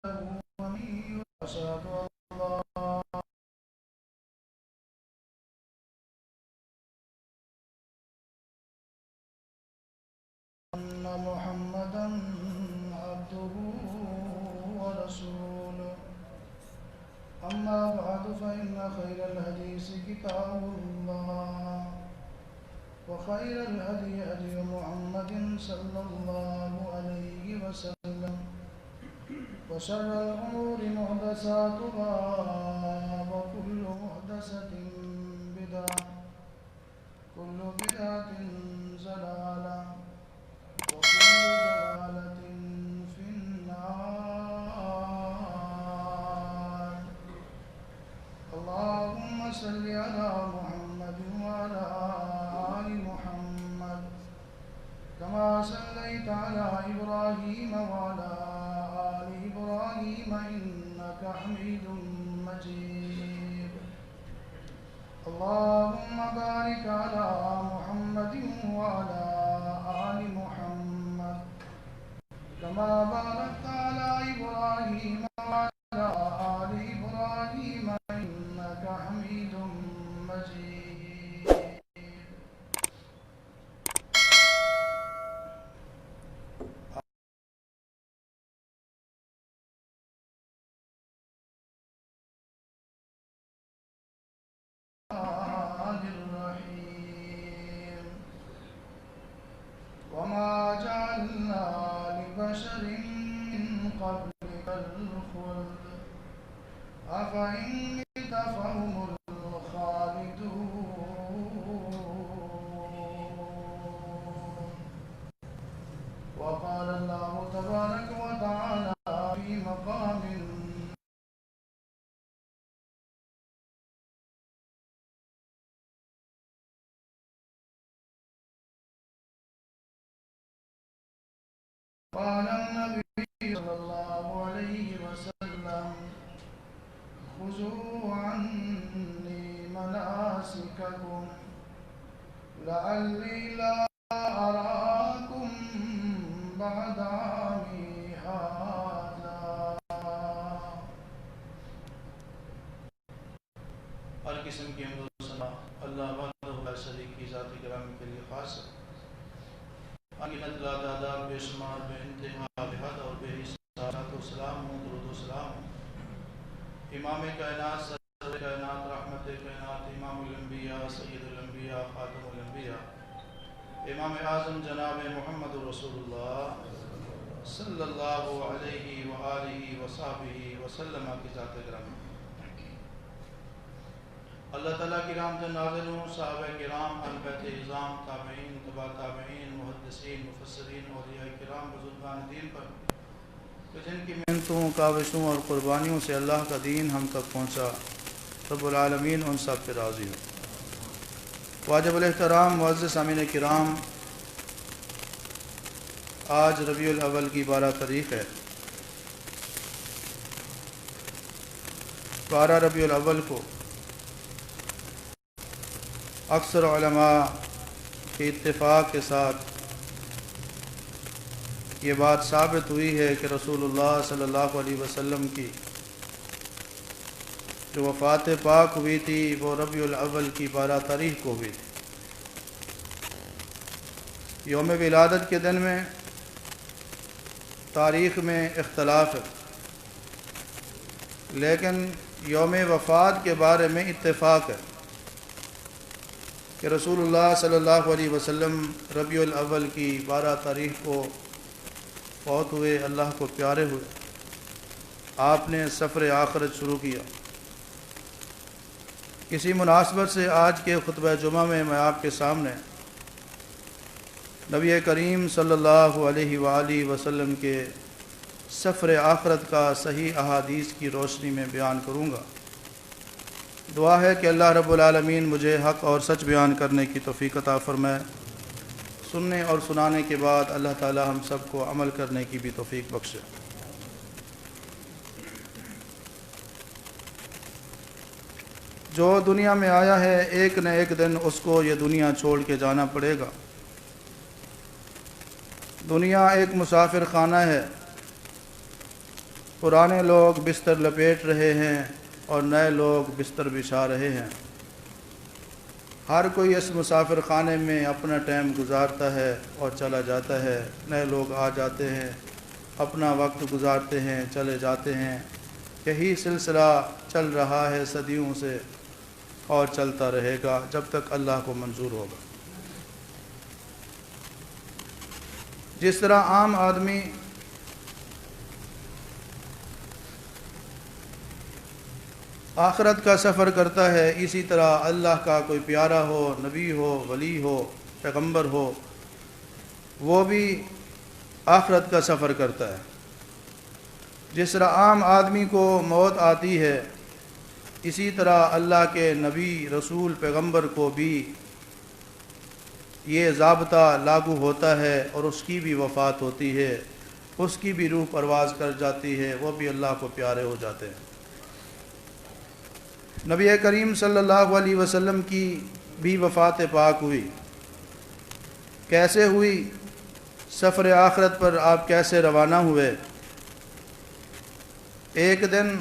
وأشهد أن محمدا عبده ورسوله. أما بعد فإن خير الحديث كتاب الله وخير الهدي هدي محمد صلى الله عليه وسلم وشر الأمور محدثاتها وكل محدثة بدعة كل بدعة ضلالة وكل ضلالة في النار. اللهم صل على محمد وعلى آل محمد كما صليت على إبراهيم وعلى آل إبراهيم إنك حميد مجيد. اللهم بارك على محمد وعلى آل محمد كما باركت على إبراهيم وعلى آل إبراهيم إنك حميد مجيد. الرحيم. وما جعلنا لبشر من قبلك الخلد أفإن مت فهم الخالدون. وقال الله تبارك وتعالى في مقام قال النبي صلى الله عليه وسلم خذوا عني مناسككم لعلي لا أراكم بعد عامي هذا. ہر قسم کی حمد و ثنا اللہ وحدہ لا شریک کی ذات گرامی کے لیے خاص ہے. انگنت لا تعداد بے شمار بے انتہا بے حد اور بے حساب و سلام درود و سلام امام کائنات سرور کائنات رحمت کائنات امام الانبیاء سید الانبیاء خاتم الانبیاء امام اعظم جناب محمد رسول اللہ صلی اللہ علیہ وآلہ وصحبہ وسلم کی ذات گرامی. اللہ تعالیٰ کی رحمت نازل ہوں صحابہ کرام اہل بیت اعظام تابعین تبع تابعین محدثین مفسرین اولیاء کرام بزرگان دین پر کہ جن کی محنتوں کاوشوں اور قربانیوں سے اللہ کا دین ہم تک پہنچا. رب العالمین ان سب پہ راضی ہوں. واجب الاحترام معزز سامعین کرام، آج ربیع الاول کی 12 تاریخ ہے. 12 ربیع الاول کو اکثر علماء کے اتفاق کے ساتھ یہ بات ثابت ہوئی ہے کہ رسول اللہ صلی اللہ علیہ وسلم کی جو وفات پاک ہوئی تھی وہ ربیع الاول کی 12 تاریخ کو ہوئی تھی. یوم ولادت کے دن میں تاریخ میں اختلاف ہے، لیکن یوم وفات کے بارے میں اتفاق ہے کہ رسول اللہ صلی اللہ علیہ وسلم ربیع الاول کی 12 تاریخ کو فوت ہوئے، اللہ کو پیارے ہوئے. آپ نے سفر آخرت شروع کیا. کسی مناسبت سے آج کے خطبہ جمعہ میں آپ کے سامنے نبی کریم صلی اللہ علیہ وآلہ وسلم کے سفر آخرت کا صحیح احادیث کی روشنی میں بیان کروں گا. دعا ہے کہ اللہ رب العالمین مجھے حق اور سچ بیان کرنے کی توفیق عطا فرمائے. سننے اور سنانے کے بعد اللہ تعالی ہم سب کو عمل کرنے کی بھی توفیق بخشے. جو دنیا میں آیا ہے ایک نہ ایک دن اس کو یہ دنیا چھوڑ کے جانا پڑے گا. دنیا ایک مسافر خانہ ہے پرانے لوگ بستر لپیٹ رہے ہیں اور نئے لوگ بستر بچھا رہے ہیں۔ ہر کوئی اس مسافر خانے میں اپنا ٹائم گزارتا ہے اور چلا جاتا ہے۔ نئے لوگ آ جاتے ہیں، اپنا وقت گزارتے ہیں، چلے جاتے ہیں۔ یہی سلسلہ چل رہا ہے صدیوں سے اور چلتا رہے گا جب تک اللہ کو منظور ہوگا۔ جس طرح عام آدمی آخرت کا سفر کرتا ہے، اسی طرح اللہ کا کوئی پیارا ہو، نبی ہو، ولی ہو، پیغمبر ہو، وہ بھی آخرت کا سفر کرتا ہے۔ جس طرح عام آدمی کو موت آتی ہے، اسی طرح اللہ کے نبی، رسول، پیغمبر کو بھی یہ ضابطہ لاگو ہوتا ہے اور اس کی بھی وفات ہوتی ہے، اس کی بھی روح پرواز کر جاتی ہے، وہ بھی اللہ کو پیارے ہو جاتے ہیں۔ نبی کریم صلی اللہ علیہ وسلم کی بھی وفات پاک ہوئی۔ کیسے ہوئی؟ سفر آخرت پر آپ کیسے روانہ ہوئے؟ ایک دن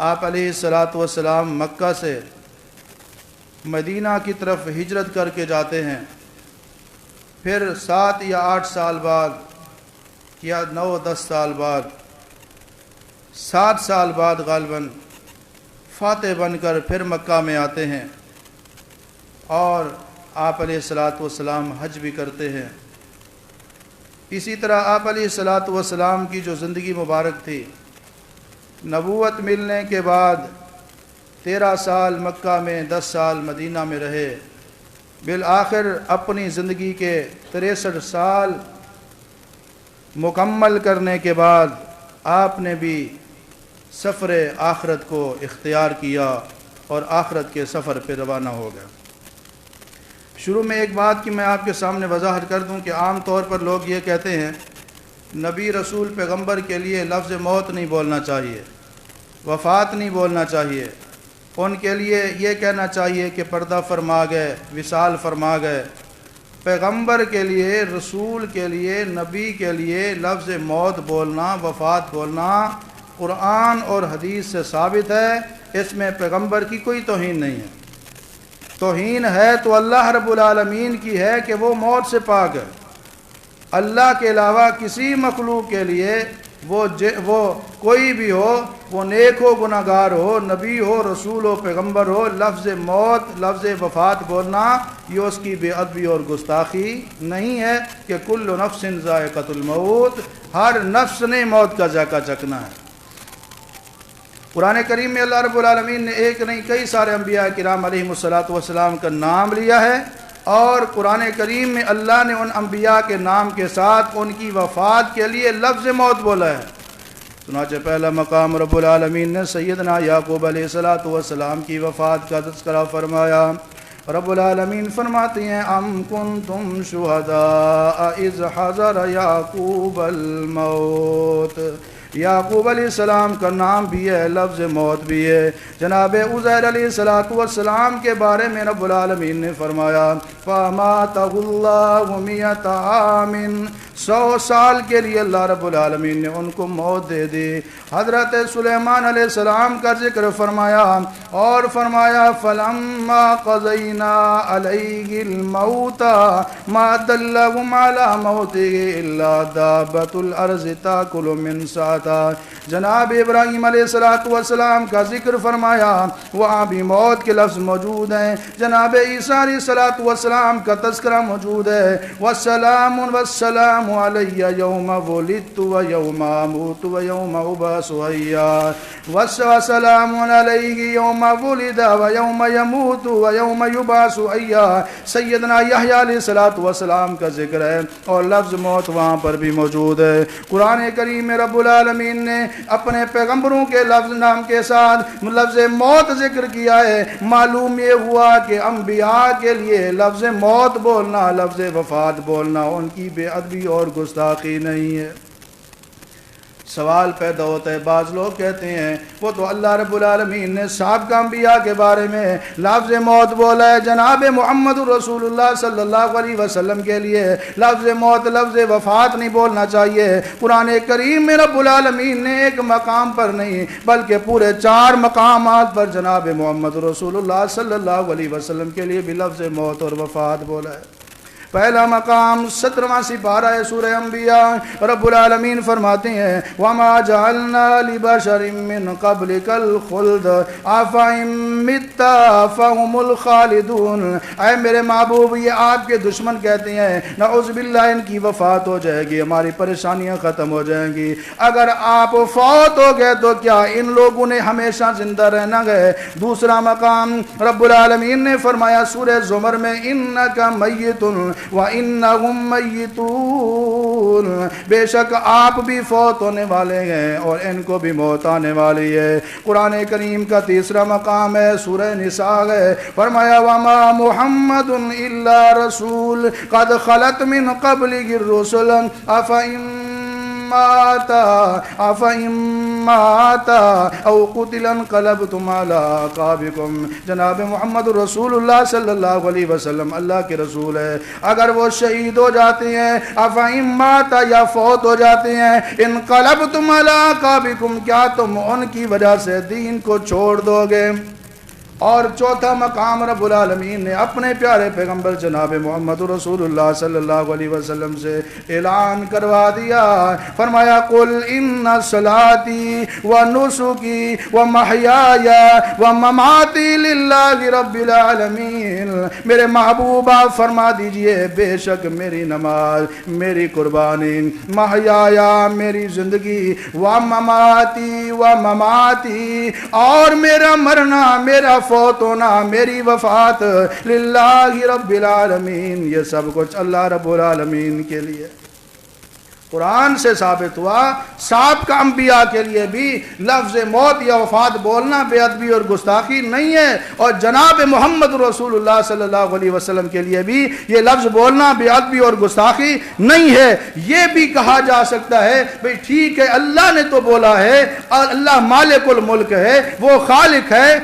آپ علیہ الصلاۃ والسلام مکہ سے مدینہ کی طرف ہجرت کر کے جاتے ہیں۔ پھر 7 یا 8 سال بعد یا 9-10 سال بعد 7 سال بعد غالباً فاتح بن کر پھر مکہ میں آتے ہیں اور آپ علیہ الصلاۃ والسلام حج بھی کرتے ہیں۔ اسی طرح آپ علیہ الصلاۃ والسلام کی جو زندگی مبارک تھی، نبوت ملنے کے بعد 13 سال مکہ میں، 10 سال مدینہ میں رہے۔ بالآخر اپنی زندگی کے 63 سال مکمل کرنے کے بعد آپ نے بھی سفر آخرت کو اختیار کیا اور آخرت کے سفر پہ روانہ ہو گیا۔ شروع میں ایک بات کی میں آپ کے سامنے وضاحت کر دوں کہ عام طور پر لوگ یہ کہتے ہیں نبی، رسول، پیغمبر کے لیے لفظ موت نہیں بولنا چاہیے، وفات نہیں بولنا چاہیے، ان کے لیے یہ کہنا چاہیے کہ پردہ فرما گئے، وصال فرما گئے۔ پیغمبر کے لیے، رسول کے لیے، نبی کے لیے لفظ موت بولنا، وفات بولنا قرآن اور حدیث سے ثابت ہے۔ اس میں پیغمبر کی کوئی توہین نہیں ہے۔ توہین ہے تو اللہ رب العالمین کی ہے کہ وہ موت سے پاک ہے۔ اللہ کے علاوہ کسی مخلوق کے لیے وہ کوئی بھی ہو، وہ نیک ہو، گناہ گار ہو، نبی ہو، رسول ہو، پیغمبر ہو، لفظ موت، لفظ وفات بولنا یہ اس کی بے ادبی اور گستاخی نہیں ہے کہ کل نفس ذائقۃ الموت، ہر نفس نے موت کا ذائقہ چکھنا ہے۔ قرآن کریم میں اللہ رب العالمین نے ایک نہیں کئی سارے انبیاء کرام علیہم الصلاۃ والسلام کا نام لیا ہے، اور قرآن کریم میں اللہ نے ان انبیاء کے نام کے ساتھ ان کی وفات کے لیے لفظ موت بولا ہے۔ چنانچہ پہلا مقام رب العالمین نے سیدنا یعقوب علیہ الصلاۃ والسلام کی وفات کا تذکرہ فرمایا۔ رب العالمین فرماتے ہیں ام کنتم شہداء اذ حضر یعقوب الموت۔ یعقوب علیہ السلام کا نام بھی ہے، لفظ موت بھی ہے۔ جناب عزیر علیہ السلام کے بارے میں رب العالمین نے فرمایا فَأَمَاتَهُ اللَّهُ مِئَةَ عَامٍ، 100 سال کے لیے اللہ رب العالمین نے ان کو موت دے دی۔ حضرت سلیمان علیہ السلام کا ذکر فرمایا اور فرمایا فَلَمَّا قَضَيْنَا عَلَيْهِ الْمَوْتَ مَا دَلَّهُمْ عَلَى مَوْتِهِ إِلَّا دَابَّةُ الْأَرْضِ تَأْكُلُ مِنْ سَأَتِهِ۔ جناب ابراہیم علیہ السلام کا ذکر فرمایا، وہاں بھی موت کے لفظ موجود ہیں۔ جناب عیسیٰ علیہ السلام کا تذکرہ موجود ہے، وَالسَّلَامُ وَالسَّلَامُ عَلَيَّ يَوْمَ وُلِدتُّ وَيَوْمَ أَمُوتُ وَيَوْمَ أُبْعَثُ حَيًّا وَالسَّلَامُ عَلَيْهِ يَوْمَ وُلِدَ وَيَوْمَ يَمُوتُ وَيَوْمَ يُبْعَثُ حَيًّا۔ سیدنا یحییٰ علیہ السلام کا ذکر ہے اور لفظ موت وہاں پر بھی موجود ہے۔ قرآن کریم میں رب العالمین نے اپنے پیغمبروں کے لفظ نام کے ساتھ لفظ موت ذکر کیا ہے۔ معلوم یہ ہوا کہ انبیاء کے لیے لفظ موت بولنا، لفظ وفات بولنا ان کی بے ادبی اور گستاخی نہیں ہے۔ سوال پیدا ہوتا ہے، بعض لوگ کہتے ہیں وہ تو اللہ رب العالمین نے سابقہ انبیاء کے بارے میں لفظ موت بولا ہے، جناب محمد رسول اللہ صلی اللہ علیہ وسلم کے لیے لفظ موت لفظ وفات نہیں بولنا چاہیے۔ قرآن کریم میں رب العالمین نے ایک مقام پر نہیں بلکہ پورے 4 مقامات پر جناب محمد رسول اللہ صلی اللہ علیہ وسلم کے لیے بھی لفظ موت اور وفات بولا ہے۔ پہلا مقام 17واں سپارہ ہے سورہ انبیاء، رب العالمین فرماتے ہیں وَمَا جَعَلْنَا لِبَشَرٍ مِّن قَبْلِكَ الْخُلْدَ أَفَإِن مِّتَّ فَهُمُ الْخَالِدُونَ۔ اے میرے محبوب، یہ آپ کے دشمن کہتے ہیں نعوذ باللہ ان کی وفات ہو جائے گی، ہماری پریشانیاں ختم ہو جائیں گی، اگر آپ فوت ہو گئے تو کیا ان لوگوں نے ہمیشہ زندہ رہنا گئے۔ دوسرا مقام رب العالمین نے فرمایا سورہ زمر میں إِنَّكَ مَيِّتٌ وَإِنَّهُمْ مَيِّتُونَ، بے شک آپ بھی فوت ہونے والے ہیں اور ان کو بھی موت آنے والی ہے۔ قرآن کریم کا تیسرا مقام ہے سورہ نساء ہے، فرمایا وَمَا مُحَمَّدٌ إِلَّا رَسُولٌ قَدْ خَلَتْ مِن قَبْلِهِ الرُّسُلُ أَفَإِن مَّاتَ أَوْ قُتِلَ انقلبتم عَلَىٰ أَعْقَابِكُمْ۔ جناب محمد رسول اللہ صلی اللہ علیہ وسلم اللہ کے رسول ہے، اگر وہ شہید ہو جاتے ہیں أَفَإِن مَّاتَ یا فوت ہو جاتے ہیں انقلبتم عَلَىٰ أَعْقَابِكُمْ، کیا تم ان کی وجہ سے دین کو چھوڑ دو گے؟ اور چوتھا مقام رب العالمین نے اپنے پیارے پیغمبر جناب محمد رسول اللہ صلی اللہ علیہ وسلم سے اعلان کروا دیا، فرمایا قل ان صلاتي ونسكي ومحياي ومماتي للہ رب العالمین۔ میرے محبوب آپ فرما دیجئے بے شک میری نماز، میری قربانی، محیایا میری زندگی، ومماتی ومماتی اور میرا مرنا، میرا فوت ہونا، میری وفات للہ رب العالمین، یہ سب کچھ اللہ رب العالمین کے لیے۔ قرآن سے ثابت ہوا سابقہ انبیاء کے لیے بھی لفظ موت یا وفات بولنا بے ادبی اور گستاخی نہیں ہے، اور جناب محمد رسول اللہ صلی اللہ علیہ وسلم کے لیے بھی یہ لفظ بولنا بے ادبی اور گستاخی نہیں ہے۔ یہ بھی کہا جا سکتا ہے بھئی ٹھیک ہے اللہ نے تو بولا ہے، اللہ مالک الملک ہے، وہ خالق ہے،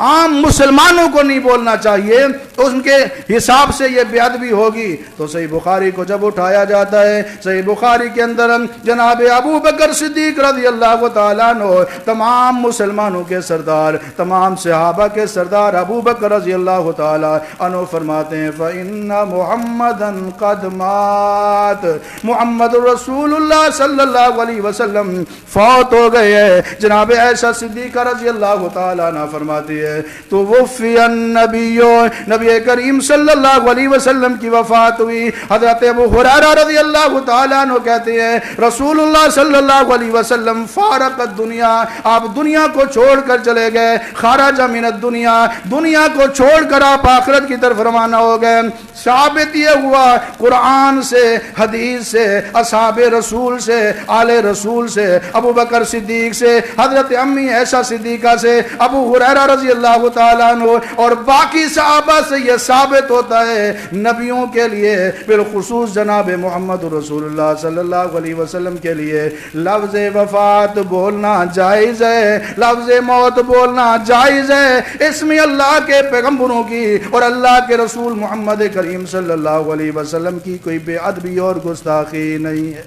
عام مسلمانوں کو نہیں بولنا چاہیے، تو ان کے حساب سے یہ بے ادبی ہوگی۔ تو صحیح بخاری کو جب اٹھایا جاتا ہے، صحیح بخاری کے اندر جناب ابو بکر صدیق رضی اللہ تعالیٰ عنہ، تمام مسلمانوں کے سردار، تمام صحابہ کے سردار ابو بکر رضی اللہ تعالیٰ عنہ فرماتے ہیں فَإِنَّ مُحَمَّدًا قَدْ مَاتَ، محمد رسول اللہ صلی اللہ علیہ وسلم فوت ہو گئے ہیں۔ جناب عائشہ صدیقہ رضی اللہ تعالیٰ عنہ فرماتی ہے تو وفی النبی، نبی کریم صلی اللہ علیہ وسلم کی وفات ہوئی۔ حضرت ابو ہریرہ رضی اللہ تعالیٰ عنہ کہتے ہیں رسول اللہ صلی اللہ علیہ وسلم فارق الدنیا، آپ دنیا کو چھوڑ کر چلے گئے، خرج من الدنیا، دنیا کو چھوڑ کر آپ آخرت کی طرف روانہ ہو گئے۔ ثابت یہ ہوا قرآن سے، حدیث سے، اصحاب رسول سے، آل رسول سے، ابو بکر صدیق سے، حضرت امی عائشہ صدیقہ سے، ابو ہریرہ رضی اللہ تعالیٰ عنہ اور باقی صحابہ سے یہ ثابت ہوتا ہے نبیوں کے لیے، بالخصوص جناب محمد رسول اللہ صلی اللہ علیہ وسلم کے لیے لفظ وفات بولنا جائز ہے، لفظ موت بولنا جائز ہے۔ اس میں اللہ کے پیغمبروں کی اور اللہ کے رسول محمد کریم صلی اللہ علیہ وسلم کی کوئی بے ادبی اور گستاخی نہیں ہے۔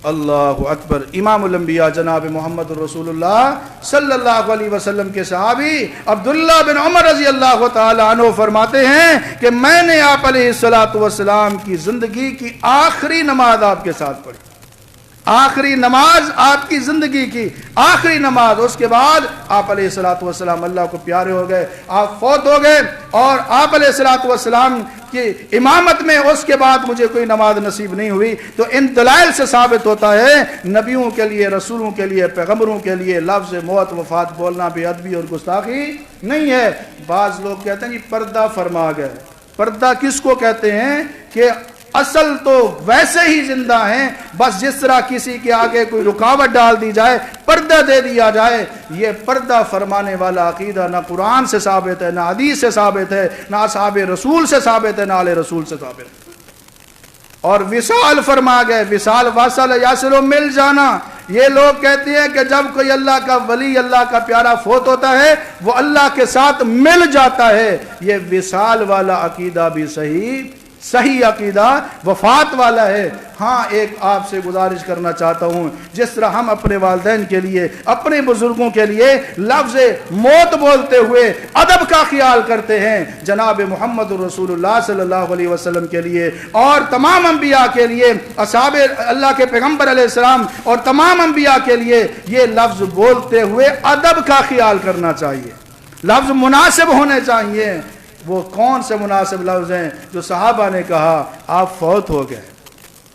اللہ اکبر۔ امام الانبیاء جناب محمد رسول اللہ صلی اللہ علیہ وسلم کے صحابی عبداللہ بن عمر رضی اللہ تعالی عنہ فرماتے ہیں کہ میں نے آپ علیہ السلام کی زندگی کی آخری نماز آپ کے ساتھ پڑھی، آخری نماز آپ کی زندگی کی آخری نماز، اس کے بعد آپ علیہ السلام اللہ کو پیارے ہو گئے، آپ فوت ہو گئے، اور آپ علیہ السلام کی امامت میں اس کے بعد مجھے کوئی نماز نصیب نہیں ہوئی۔ تو ان دلائل سے ثابت ہوتا ہے نبیوں کے لیے، رسولوں کے لیے، پیغمبروں کے لیے لفظ موت وفات بولنا بے ادبی اور گستاخی نہیں ہے۔ بعض لوگ کہتے ہیں جی پردہ فرما گئے، پردہ کس کو کہتے ہیں کہ اصل تو ویسے ہی زندہ ہیں، بس جس طرح کسی کے آگے کوئی رکاوٹ ڈال دی جائے، پردہ دے دیا جائے، یہ پردہ فرمانے والا عقیدہ نہ قرآن سے ثابت ہے، نہ حدیث سے ثابت ہے، نہ اصحاب رسول سے ثابت ہے، نہ آل رسول سے ثابت ہے۔ اور وصال فرما گئے. وصال واصل یاسل مل جانا. یہ لوگ کہتے ہیں کہ جب کوئی اللہ کا ولی اللہ کا پیارا فوت ہوتا ہے وہ اللہ کے ساتھ مل جاتا ہے. یہ وصال والا عقیدہ بھی صحیح عقیدہ وفات والا ہے. ہاں ایک آپ سے گزارش کرنا چاہتا ہوں, جس طرح ہم اپنے والدین کے لیے اپنے بزرگوں کے لیے لفظ موت بولتے ہوئے ادب کا خیال کرتے ہیں, جناب محمد رسول اللہ صلی اللہ علیہ وسلم کے لیے اور تمام انبیاء کے لیے, اصحاب اللہ کے پیغمبر علیہ السلام اور تمام انبیاء کے لیے یہ لفظ بولتے ہوئے ادب کا خیال کرنا چاہیے. لفظ مناسب ہونے چاہیے. وہ کون سے مناسب لفظ ہیں جو صحابہ نے کہا آپ فوت ہو گئے,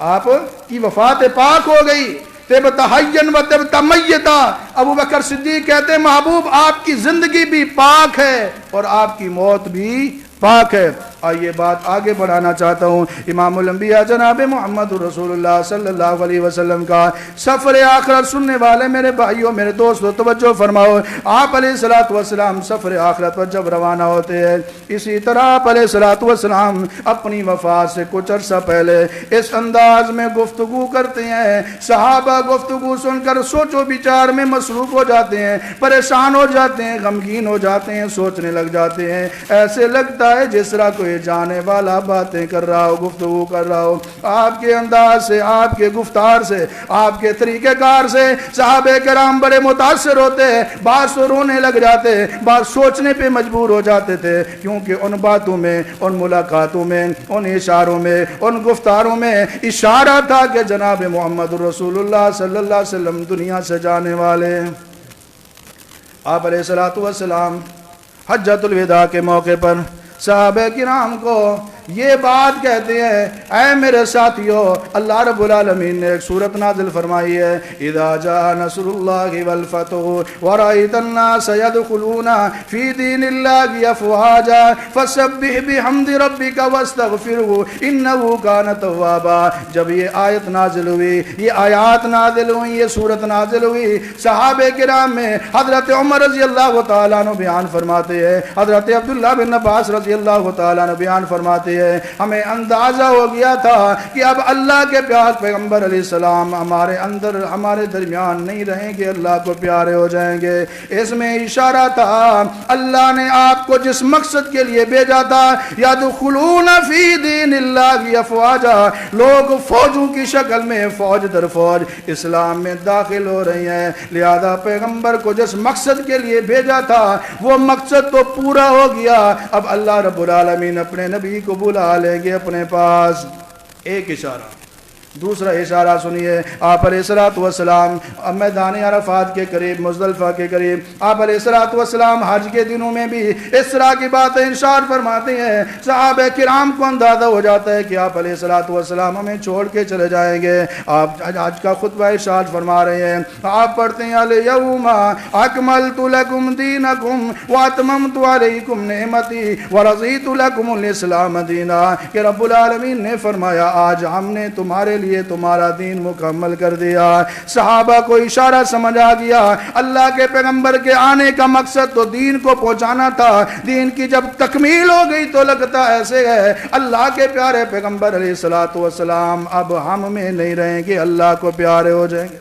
آپ کی وفات پاک ہو گئی, تب تحین و تب تمیتا. ابو بکر صدیق کہتے ہیں محبوب آپ کی زندگی بھی پاک ہے اور آپ کی موت بھی پاک ہے. آئیے بات آگے بڑھانا چاہتا ہوں. امام الانبیاء جناب محمد رسول اللہ صلی اللہ علیہ وسلم کا سفر آخرت سننے والے میرے بھائیوں میرے دوستوں توجہ فرماؤ. آپ علیہ الصلوۃ والسلام سفر آخرت پر جب روانہ ہوتے ہیں, اسی طرح آپ علیہ الصلوۃ والسلام اپنی وفات سے کچھ عرصہ پہلے اس انداز میں گفتگو کرتے ہیں. صحابہ گفتگو سن کر سوچ و بچار میں مصروف ہو جاتے ہیں, پریشان ہو جاتے ہیں, غمگین ہو جاتے ہیں, سوچنے لگ جاتے ہیں. ایسے لگتا ہے جس طرح کوئی جانے والا باتیں کر رہا ہو, گفتگو کر رہا ہو. آپ کے انداز سے, آپ کے گفتار سے, آپ کے طریقہ کار سے صحابہ کرام بڑے متاثر ہوتے ہیں. بعض تو رونے لگ جاتے, بعض سوچنے پہ مجبور ہو جاتے تھے, کیونکہ ان باتوں میں, ان ملاقاتوں میں, ان اشاروں میں, ان گفتاروں میں اشارہ تھا کہ جناب محمد رسول اللہ صلی اللہ علیہ وسلم دنیا سے جانے والے. آپ علیہ الصلوۃ والسلام حجۃ الوداع کے موقع پر صحابہ کرام کو یہ بات کہتے ہیں, اے میرے ساتھیو, اللہ رب العالمین نے ایک سورت نازل فرمائی ہے, اذا جاء نصر اللہ والفتح ورأیت الناس يدخلون فی دین اللہ افواجا فسبح بحمد ربک واستغفرہ انہ کان توابا. جب یہ آیت نازل ہوئی, یہ آیات نازل ہوئی, یہ سورت نازل ہوئی, صحابہ کرام میں حضرت عمر رضی اللہ تعالیٰ عنہ بیان فرماتے ہیں, حضرت عبداللہ بن عباس رضی اللہ تعالیٰ عنہ بیان فرماتے ہیں, ہمیں اندازہ ہو گیا تھا کہ اب اللہ کے پیارے پیغمبر علیہ السلام ہمارے اندر ہمارے درمیان نہیں رہیں گے, اللہ کو پیارے ہو جائیں گے. اس میں اشارہ تھا اللہ نے آپ کو جس مقصد کے لیے بھیجا تھا, یدخلون فی دین اللہ افواجا, لوگ فوجوں کی شکل میں فوج در فوج اسلام میں داخل ہو رہی ہیں. لہذا پیغمبر کو جس مقصد کے لیے بھیجا تھا وہ مقصد تو پورا ہو گیا. اب اللہ رب العالمین اپنے نبی کو بلا لیں گے اپنے پاس. ایک اشارہ. دوسرا اشارہ سنیے, آپ علیہ الصلوۃ والسلام میدان عرفات کے قریب, مزدلفہ کے قریب, آپ علیہ الصلوۃ والسلام حج کے دنوں میں بھی اس طرح کی باتیں ارشاد فرماتے ہیں. صحابہ کرام کو اندازہ ہو جاتا ہے کہ آپ علیہ الصلوۃ والسلام ہمیں چھوڑ کے چلے جائیں گے. آپ حج کا خطبہ ارشاد فرما رہے ہیں, آپ پڑھتے ہیں الیوم اکملت لکم دینکم واتممت علیکم نعمتی ورضیت لکم الاسلام دینا, کہ رب العالمین نے فرمایا آج ہم نے تمہارے لیے تمہارا دین مکمل کر دیا. صحابہ کو اشارہ سمجھ آ گیا, اللہ کے پیغمبر کے آنے کا مقصد تو دین کو پہنچانا تھا. دین کی جب تکمیل ہو گئی تو لگتا ایسے ہے اللہ کے پیارے پیغمبر علیہ الصلوۃ والسلام اب ہم میں نہیں رہیں گے, اللہ کو پیارے ہو جائیں گے.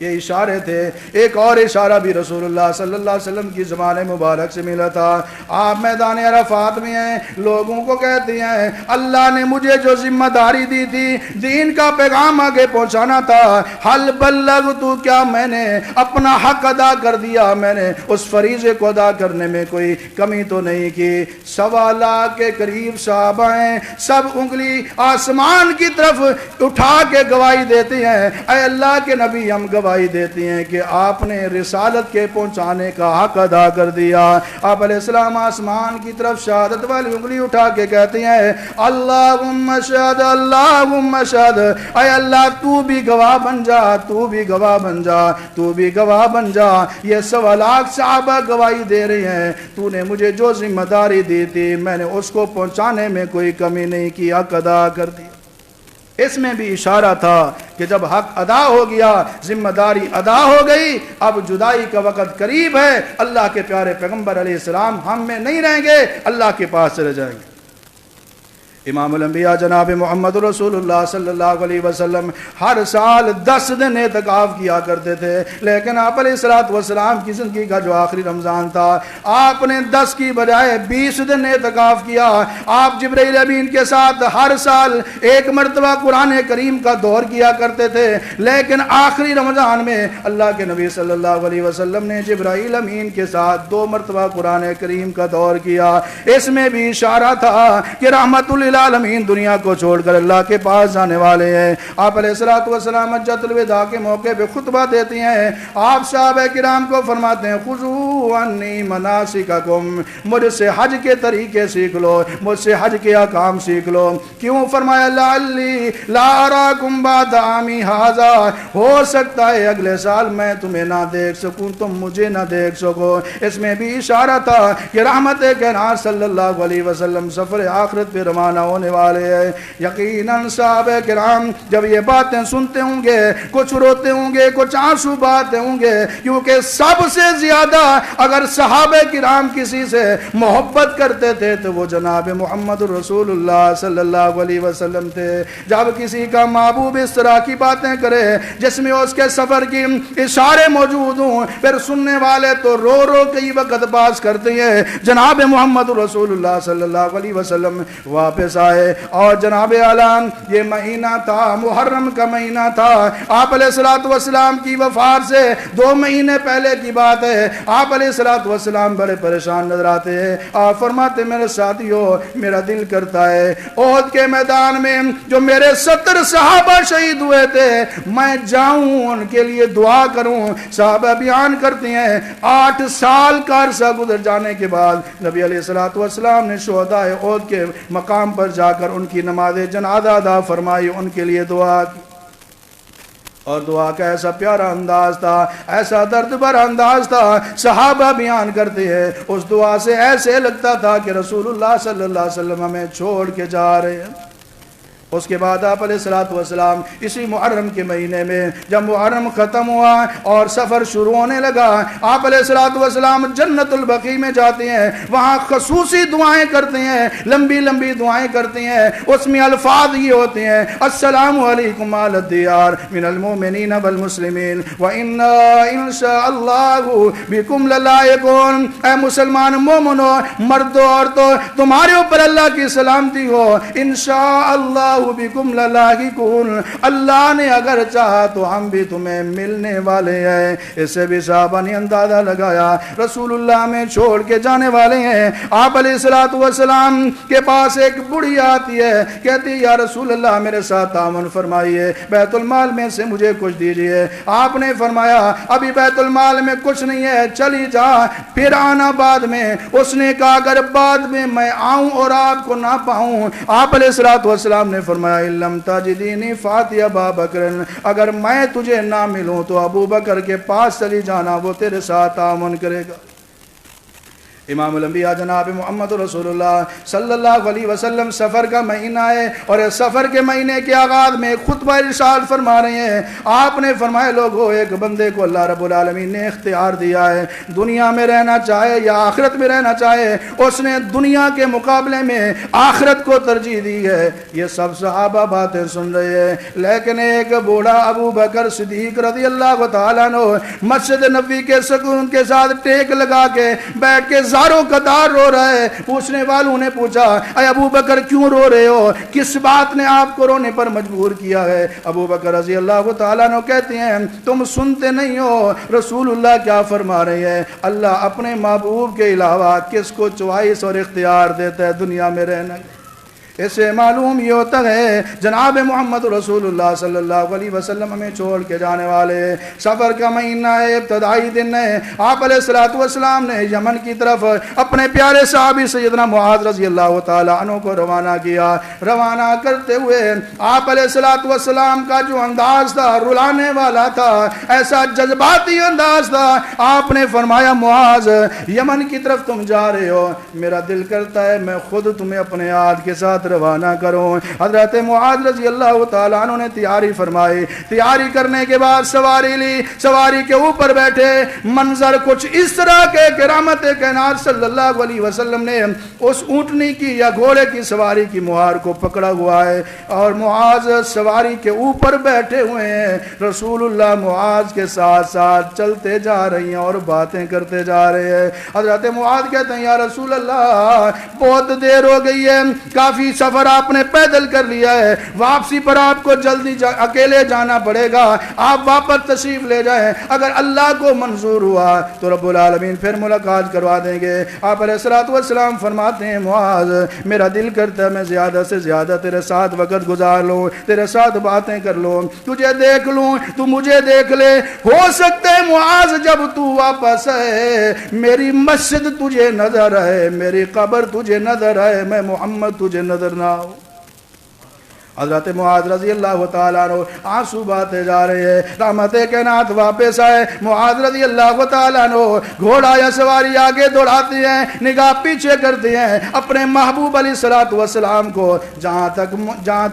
یہ اشارے تھے. ایک اور اشارہ بھی رسول اللہ صلی اللہ علیہ وسلم کی زبان مبارک سے ملا تھا. آپ میدان عرفات میں ہیں, لوگوں کو کہتے ہیں اللہ نے مجھے جو ذمہ داری دی تھی دین کا پیغام آگے پہنچانا تھا, حل بلغت, کیا میں نے اپنا حق ادا کر دیا, میں نے اس فریضے کو ادا کرنے میں کوئی کمی تو نہیں کی. 1.25 لاکھ کے قریب صحابہ ہیں, سب انگلی آسمان کی طرف اٹھا کے گواہی دیتے ہیں, اے اللہ کے نبی ہم گواہی دیتی ہیں کہ آپ نے رسالت کے پہنچانے کا حق ادا کر دیا. آپ علیہ السلام آسمان کی طرف شہادت والی انگلی اٹھا کے کہتے ہیں اللہم اشہد, اللہم اشہد, اے اللہ تو بھی گواہ بن جا, تو بھی گواہ بن جا, تو بھی گواہ بن جا. یہ 1.25 لاکھ صحابہ گواہی دے رہے ہیں تو نے مجھے جو ذمہ داری دی تھی میں نے اس کو پہنچانے میں کوئی کمی نہیں کی, حق ادا کر دی. اس میں بھی اشارہ تھا کہ جب حق ادا ہو گیا, ذمہ داری ادا ہو گئی, اب جدائی کا وقت قریب ہے, اللہ کے پیارے پیغمبر علیہ السلام ہم میں نہیں رہیں گے, اللہ کے پاس چلے جائیں گے. امام الانبیاء جناب محمد رسول اللہ صلی اللہ علیہ وسلم ہر سال 10 دن اعتکاف کیا کرتے تھے، لیکن آپ علیہ الصلوۃ والسلام کی زندگی کا جو آخری رمضان تھا آپ نے 10 کی بجائے 20 دن اعتکاف کیا۔ آپ جبرائیل امین کے ساتھ ہر سال ایک مرتبہ قرآن کریم کا دور کیا کرتے تھے، لیکن آخری رمضان میں اللہ کے نبی صلی اللہ علیہ وسلم نے جبرائیل امین کے ساتھ 2 مرتبہ قرآن کریم کا دور کیا۔ اس میں بھی اشارہ تھا کہ رحمت العالمین دنیا کو چھوڑ کر اللہ کے پاس جانے والے ہیں۔ آپ علیہ الصلوۃ والسلام حجۃ الوداع کے موقع پہ خطبہ دیتی ہیں، آپ صحابہ کرام کو فرماتے ہیں خذوا عنی مناسککم، مجھ سے حج کے طریقے سیکھ لو، مجھ سے حج کے احکام سیکھ لو۔ کیوں؟ فرمایا لعلی لا اراکم بعد عامی ھذا، ہو سکتا ہے اگلے سال میں تمہیں نہ دیکھ سکوں، تم مجھے نہ دیکھ سکو۔ اس میں بھی اشارہ تھا کہ رحمت کائنات صلی اللہ علیہ وسلم سفر آخرت پہ روانہ ہونے والے ہیں۔ یقیناً صحابہ کرام جب یہ باتیں سنتے ہوں گے کچھ روتے ہوں گے، کچھ آنسو بہاتے ہوں گے، کیونکہ سب سے زیادہ اگر صحابہ کرام کسی سے محبت کرتے تھے تو وہ جناب محمد رسول اللہ صلی اللہ علیہ وسلم تھے۔ جب کسی کا محبوب اس طرح کی باتیں کرے جس میں اس کے سفر کی اشارے موجود ہوں، پھر سننے والے تو رو رو کے وقت پاس کرتے ہیں۔ جناب محمد رسول اللہ صلی اللہ علیہ وسلم واپس آئے اور جناب اعلان یہ مہینہ تھا، محرم کا مہینہ تھا، آپ علیہ الصلوۃ والسلام کی وفات سے 2 مہینے پہلے کی بات ہے۔ آپ علیہ الصلوۃ والسلام بڑے پریشان نظر آتے ہیں۔ آپ فرماتے میرے ساتھیوں میرا دل کرتا ہے احد کے میدان میں جو میرے 70 صحابہ شہید ہوئے تھے میں جاؤں ان کے لیے دعا کروں۔ صحابہ بیان کرتے ہیں 8 سال کا عرصہ گزر جانے کے بعد نبی علیہ الصلوۃ والسلام نے شہداء احد کے مقام پر جا کر ان کی نماز جنازہ ادا فرمائی، ان کے لیے دعا کی، اور دعا کا ایسا پیارا انداز تھا، ایسا درد بھرا انداز تھا۔ صحابہ بیان کرتے ہیں اس دعا سے ایسے لگتا تھا کہ رسول اللہ صلی اللہ علیہ وسلم ہمیں چھوڑ کے جا رہے ہیں۔ اس کے بعد آپ علیہ الصلوۃ والسلام اسی محرم کے مہینے میں جب محرم ختم ہوا اور سفر شروع ہونے لگا، آپ علیہ الصلوۃ والسلام جنت البقیع میں جاتے ہیں، وہاں خصوصی دعائیں کرتے ہیں، لمبی لمبی دعائیں کرتے ہیں۔ اس میں الفاظ یہ ہوتے ہیں السلام علیکم اہل الدیار من المؤمنین والمسلمین وَإِنَّا إِن شَاءَ اللَّهُ بِكُمْ لَلَائِقُونَ، اے مسلمان مومنو مردو عورتو تمہارے اوپر اللہ کی سلامتی ہو، انشاء اللہ بکم للاحقون، اللہ نے اگر چاہا تو ہم بھی تمہیں ملنے والے ہیں۔ اس سے بھی صحابہ نے اندازہ لگایا رسول اللہ میں چھوڑ کے جانے والے ہیں۔ آپ علیہ الصلوۃ والسلام کے پاس ایک بڑھی آتی ہے، کہتی ہے یا رسول اللہ میرے ساتھ تعاون فرمائیے، بیت المال میں سے مجھے کچھ دیجئے۔ آپ نے فرمایا ابھی بیت المال میں کچھ نہیں ہے، چلی جا پھر آنا بعد میں۔ اس نے کہا اگر بعد میں میں آؤں اور آپ کو نہ پاؤں، آپ علیہ الصلوۃ والسلام نے فرمایا لم تجدینی فاتی ابا بکر، اگر میں تجھے نہ ملوں تو ابو بکر کے پاس چلی جانا، وہ تیرے ساتھ تعاون کرے گا۔ امام الانبیاء جناب محمد رسول اللہ صلی اللہ علیہ وسلم سفر کا مہینہ ہے اور اس سفر کے مہینے کے آغاز میں خطبہ ارشاد فرما رہے ہیں۔ آپ نے فرمایا لوگوں ایک بندے کو اللہ رب العالمین نے اختیار دیا ہے، دنیا میں رہنا چاہے یا آخرت میں رہنا چاہے، اس نے دنیا کے مقابلے میں آخرت کو ترجیح دی ہے۔ یہ سب صحابہ باتیں سن رہے ہیں، لیکن ایک بوڑھا ابو بکر صدیق رضی اللہ تعالیٰ عنہ مسجد نبوی کے سکون کے ساتھ ٹیک لگا کے بیٹھ کے زاروں قطار رو رہا ہے۔ پوچھنے والوں نے پوچھا اے ابو بکر کیوں رو رہے ہو، کس بات نے آپ کو رونے پر مجبور کیا ہے؟ ابو بکر رضی اللہ تعالیٰ عنہ کہتے ہیں تم سنتے نہیں ہو رسول اللہ کیا فرما رہے ہیں، اللہ اپنے محبوب کے علاوہ کس کو چوائس اور اختیار دیتا ہے دنیا میں رہنا۔ اس سے معلوم یہ ہوتا ہے جناب محمد رسول اللہ صلی اللہ علیہ وسلم ہمیں چھوڑ کے جانے والے۔ سفر کا مہینہ ہے، ابتدائی دن ہے، آپ علیہ الصلوۃ والسلام نے یمن کی طرف اپنے پیارے صحابی سیدنا معاذ رضی اللہ تعالیٰ عنہ کو روانہ کیا۔ روانہ کرتے ہوئے آپ علیہ الصلوۃ والسلام کا جو انداز تھا رلانے والا تھا، ایسا جذباتی انداز تھا۔ آپ نے فرمایا معاذ یمن کی طرف تم جا رہے ہو، میرا دل کرتا ہے میں خود تمہیں اپنے ہاتھ کے ساتھ ساتھ روانہ کرو۔ حضرت معاذ رضی اللہ تعالیٰ عنہ نے تیاری فرمائی، تیاری کرنے کے بعد سواری لی، سواری کے اوپر بیٹھے، منظر کچھ اس طرح کے کہ رحمت کائنات صلی اللہ علیہ وسلم نے اس اونٹنی کی یا گھوڑے کی سواری کی مہار کو پکڑا ہوا ہے اور معاذ سواری کے اوپر بیٹھے ہوئے ہیں، رسول اللہ معاذ کے ساتھ ساتھ چلتے جا رہی ہیں اور باتیں کرتے جا رہے ہیں۔ حضرت معاذ کہتے ہیں یا رسول اللہ بہت دیر ہو گئی ہے، کافی سفر آپ نے پیدل کر لیا ہے، واپسی پر آپ کو جلدی اکیلے جانا پڑے گا، آپ واپس تشریف لے جائیں، اگر اللہ کو منظور ہوا تو رب العالمین پھر ملاقات کروا دیں گے۔ آپ علیہ الصلوۃ والسلام فرماتے ہیں معاذ میرا دل کرتا ہے میں زیادہ سے زیادہ تیرے ساتھ وقت گزار لوں، تیرے ساتھ باتیں کر لوں، تجھے دیکھ لوں، تو مجھے دیکھ لے، ہو سکتا ہے معاذ جب تو واپس ہے میری مسجد تجھے نظر آئے، میری قبر تجھے نظر آئے، میں محمد تجھے نظر نہ آؤں۔ حضرت معاذ رضی اللہ تعالیٰ عنہ آنسو بہتے جا رہے ہیں، رحمت کائنات واپس آئے، معاذ رضی اللہ تعالیٰ عنہ گھوڑا یا سواری آگے دوڑاتے ہیں، نگاہ پیچھے کرتے ہیں، اپنے محبوب علیہ الصلوۃ والسلام کو جہاں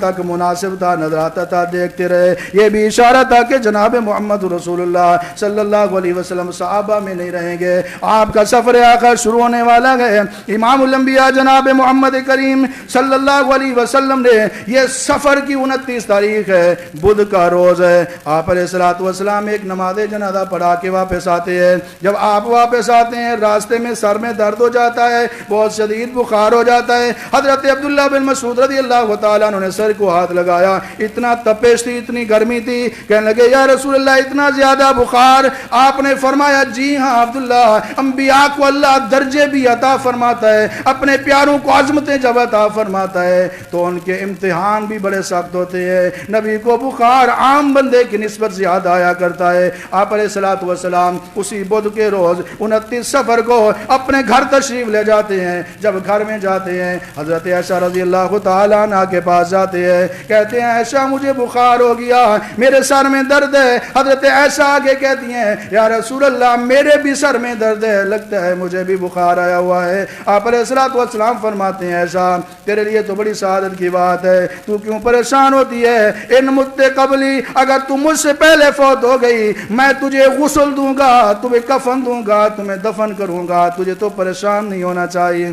تک مناسب تھا نظر آتا تھا دیکھتے رہے۔ یہ بھی اشارہ تھا کہ جناب محمد رسول اللہ صلی اللہ علیہ وسلم صحابہ میں نہیں رہیں گے، آپ کا سفر آخر شروع ہونے والا ہے۔ امام الانبیاء جناب محمد کریم صلی اللہ علیہ وسلم نے یہ سفر کی 29 تاریخ ہے، بدھ کا روز ہے، آپ علیہ الصلوۃ والسلام ایک نماز جنازہ پڑھا کے واپس آتے ہیں۔ جب آپ واپس آتے ہیں راستے میں سر میں درد ہو جاتا ہے، بہت شدید بخار ہو جاتا ہے۔ حضرت عبداللہ بن مسعود رضی اللہ تعالیٰ عنہ نے سر کو ہاتھ لگایا، اتنا تپش تھی، اتنی گرمی تھی، کہنے لگے یا رسول اللہ اتنا زیادہ بخار؟ آپ نے فرمایا جی ہاں عبداللہ، انبیاء کو اللہ درجے بھی عطا فرماتا ہے، اپنے پیاروں کو عظمتیں جب عطا فرماتا ہے تو ان کے امتحان بھی بڑے سخت ہوتے ہیں۔ نبی کو بخار عام بندے کی نسبت زیادہ آیا کرتا ہے۔ آپ علیہ الصلوۃ والسلام اسی بدھ کے روز 29 سفر کو اپنے گھر تشریف لے جاتے ہیں۔ جب گھر میں جاتے ہیں حضرت عائشہ رضی اللہ تعالیٰ عنہ کے پاس جاتے ہیں، کہتے ہیں عائشہ مجھے بخار ہو گیا، میرے سر میں درد ہے۔ حضرت عائشہ آگے کہتی ہیں یا رسول اللہ میرے بھی سر میں درد ہے، لگتا ہے مجھے بھی بخار آیا ہوا ہے۔ آپ علیہ الصلوۃ والسلام فرماتے ہیں عائشہ تیرے لیے تو بڑی سعادت کی بات ہے، تو کیوں پریشان ہوتی ہے؟ ان مت قبلی، اگر تم مجھ سے پہلے فوت ہو گئی میں تجھے غسل دوں گا، تمہیں کفن دوں گا، تمہیں دفن کروں گا، تجھے تو پریشان نہیں ہونا چاہیے۔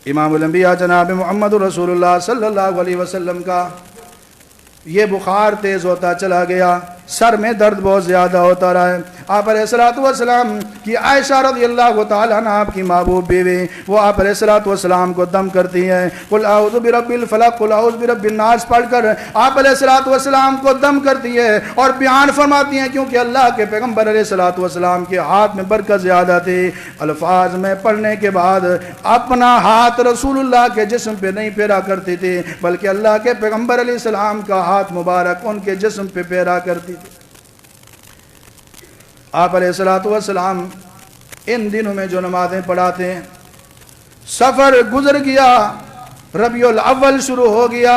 امام الانبیاء جناب محمد رسول اللہ صلی اللہ علیہ وسلم کا یہ بخار تیز ہوتا چلا گیا، سر میں درد بہت زیادہ ہوتا رہا ہے۔ آپ علیہ الصلوۃ والسلام کی عائشہ رضی اللہ تعالیٰ عنہ آپ کی محبوب بیوی، وہ آپ علیہ الصلوۃ والسلام کو دم کرتی ہیں، قل اعوذ برب الفلق قل اعوذ برب الناس پڑھ کر آپ علیہ الصلوۃ والسلام کو دم کرتی ہے اور بیان فرماتی ہیں کیونکہ اللہ کے پیغمبر علیہ الصلوۃ والسلام کے ہاتھ میں برکت زیادہ تھی۔ الفاظ میں پڑھنے کے بعد اپنا ہاتھ رسول اللہ کے جسم پہ نہیں پھیرا کرتی تھی بلکہ اللہ کے پیغمبر علیہ السلام کا ہاتھ مبارک ان کے جسم پہ پھیرا کرتی تھی۔ آپ علیہ الصلوۃ والسلام ان دنوں میں جو نمازیں پڑھاتے ہیں، سفر گزر گیا، ربیع الاول شروع ہو گیا،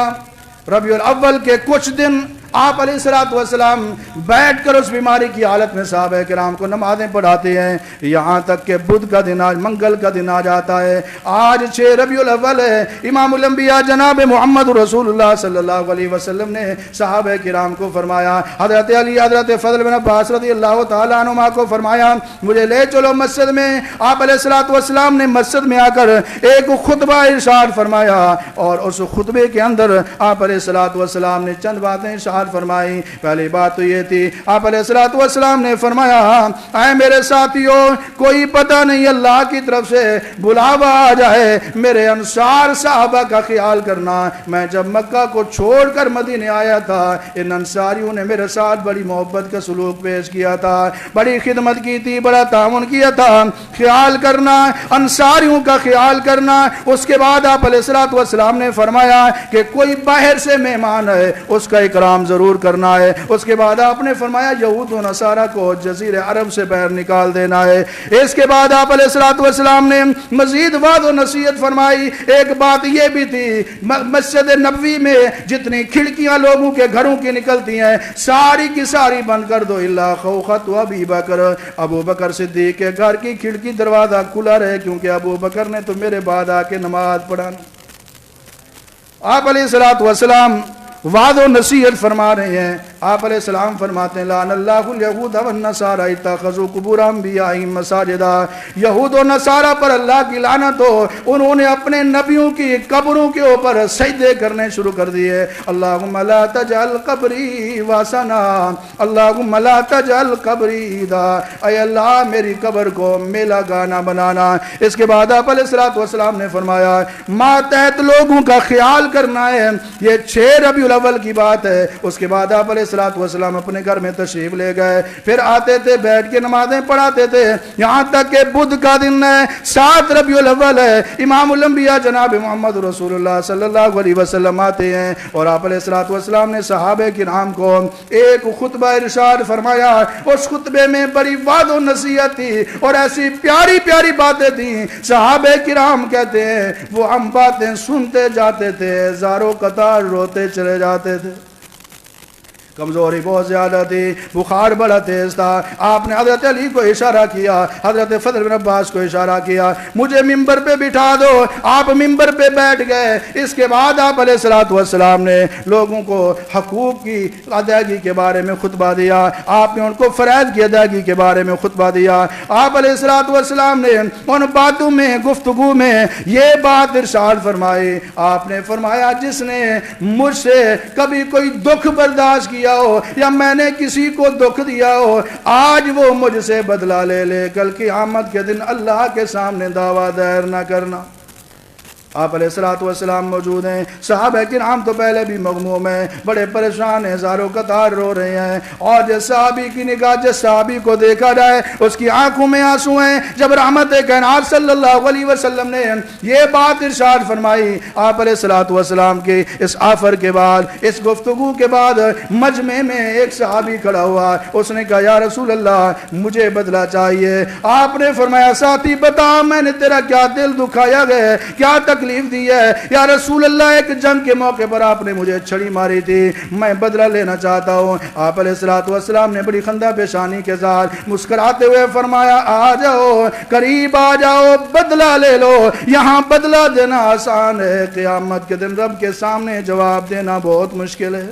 ربیع الاول کے کچھ دن آپ علیہ الصلوۃ والسلام بیٹھ کر اس بیماری کی حالت میں صحابہ کرام کو نمازیں پڑھاتے ہیں، یہاں تک کہ بدھ کا دن آج منگل کا دن آ جاتا ہے۔ آج 6 ربیع الاول ہے۔ امام الانبیاء جناب محمد رسول اللہ صلی اللہ علیہ وسلم نے صحابہ کرام کو فرمایا، حضرت علی حضرت فضل بن عباس رضی اللہ تعالیٰ عنہما کو فرمایا مجھے لے چلو مسجد میں۔ آپ علیہ الصلوۃ والسلام نے مسجد میں آ کر ایک خطبہ ارشاد فرمایا اور اس خطبے کے اندر آپ علیہ الصلوۃ والسلام نے چند باتیں ارشاد فرمائی۔ پہلی بات تو یہ تھی آپ علیہ الصلوۃ والسلام نے فرمایا اے میرے ساتھیوں کوئی پتہ نہیں اللہ کی طرف سے بلاوا آ جائے، میرے انصار صحابہ کا خیال کرنا۔ میں جب مکہ کو چھوڑ کر مدینے آیا تھا ان انصاریوں نے میرے ساتھ بڑی محبت کا سلوک پیش کیا تھا، بڑی خدمت کی تھی، بڑا تعاون کیا تھا، خیال کرنا انصاریوں کا خیال کرنا۔ اس کے بعد آپ علیہ الصلوۃ والسلام نے فرمایا کہ کوئی باہر سے مہمان ہے اس کا اکرام ضرور کرنا ہے۔ اس کے بعد آپ نے فرمایا یہود و نصارہ کو جزیرہ عرب سے باہر نکال دینا ہے۔ اس کے بعد آپ علیہ الصلوۃ والسلام نے مزید وعد و نصیحت فرمائی۔ ایک بات یہ بھی تھی، مسجد نبوی میں جتنی کھڑکیاں لوگوں کے گھروں کی نکلتی ہیں ساری کی ساری بند کر دو، الا خوخت و ابی بکر، ابو بکر صدیق کے گھر کی کھڑکی دروازہ کھلا رہے، کیونکہ ابو بکر نے تو میرے بعد آ کے نماز پڑھانا۔ آپ علیہ الصلوۃ والسلام وعد و نصیحت فرما رہے ہیں۔ آپ علیہ السلام فرماتے ہیں لعن اللہ الیہود والنصارى اتخذوا قبور انبیائہم مساجدا، یہود و نصارہ پر اللہ کی لعنت ہو، انہوں نے اپنے نبیوں کی قبروں کے اوپر سجدے کرنے شروع کر دیے۔ اللہم لا تجعل قبری وثنا، اللہم لا تجعل قبری عیدا، اے اللہ میری قبر کو میلہ گانا بنانا۔ اس کے بعد آپ علیہ الصلوۃ والسلام نے فرمایا ماتحت لوگوں کا خیال کرنا ہے، یہ 6 ربیع الاول کی بات ہے۔ اس کے بعد آپ علیہ الصلوۃ والسلام اپنے گھر میں تشریف لے گئے، پھر آتے تھے بیٹھ کے نمازیں پڑھاتے تھے، یہاں تک کہ بدھ کا دن ہے 7 ربیع الاول ہے، امام الانبیاء جناب محمد رسول اللہ صلی اللہ علیہ وسلم آتے ہیں، اور آپ علیہ الصلوۃ والسلام نے صحابہ کرام کو ایک خطبہ ارشاد فرمایا۔ اس خطبے میں بڑی وعد و نصیحت تھی اور ایسی پیاری پیاری باتیں تھیں، صحابہ کرام کہتے ہیں وہ ہم باتیں سنتے جاتے تھے زاروں قطار روتے چلے جاتے تھے۔ کمزوری بہت زیادہ تھی، بخار بڑا تیز تھا۔ آپ نے حضرت علی کو اشارہ کیا، حضرت فضل بن عباس کو اشارہ کیا، مجھے ممبر پہ بٹھا دو۔ آپ ممبر پہ بیٹھ گئے۔ اس کے بعد آپ علیہ الصلوۃ والسلام نے لوگوں کو حقوق کی ادائیگی کے بارے میں خطبہ دیا، آپ نے ان کو فرائض کی ادائیگی کے بارے میں خطبہ دیا۔ آپ علیہ الصلوۃ والسلام نے ان باتوں میں گفتگو میں یہ بات ارشاد فرمائی، آپ نے فرمایا جس نے مجھ سے کبھی کوئی دکھ برداشت کیا ہو یا میں نے کسی کو دکھ دیا ہو، آج وہ مجھ سے بدلہ لے لے، کل قیامت کے دن اللہ کے سامنے دعویٰ دائر نہ کرنا۔ آپ علیہ الصلوۃ والسلام موجود ہیں، صحابہ کرام تو پہلے بھی مغموم ہیں، بڑے پریشان ہیں، زاروں قطار رو رہے ہیں، اور جس صحابی کی نگاہ جس صحابی کو دیکھا جائے اس کی آنکھوں میں آنسو ہیں۔ جب رحمت کائنات صلی اللہ علیہ وسلم نے یہ بات ارشاد فرمائی، آپ علیہ الصلوۃ والسلام کے اس آفر کے بعد، اس گفتگو کے بعد مجمع میں ایک صحابی کھڑا ہوا، اس نے کہا یا رسول اللہ مجھے بدلہ چاہیے۔ آپ نے فرمایا ساتھی بتا میں نے تیرا کیا دل دکھایا گیا، کیا تکلیف دی ہے؟ یا رسول اللہ ایک جنگ کے موقع پر آپ نے مجھے چھڑی ماری تھی، میں بدلہ لینا چاہتا ہوں۔ آپ علیہ الصلوۃ والسلام نے بڑی خندہ پیشانی کے ساتھ مسکراتے ہوئے فرمایا آ جاؤ، قریب آ جاؤ، بدلہ لے لو۔ یہاں بدلہ دینا آسان ہے، قیامت کے دن رب کے سامنے جواب دینا بہت مشکل ہے۔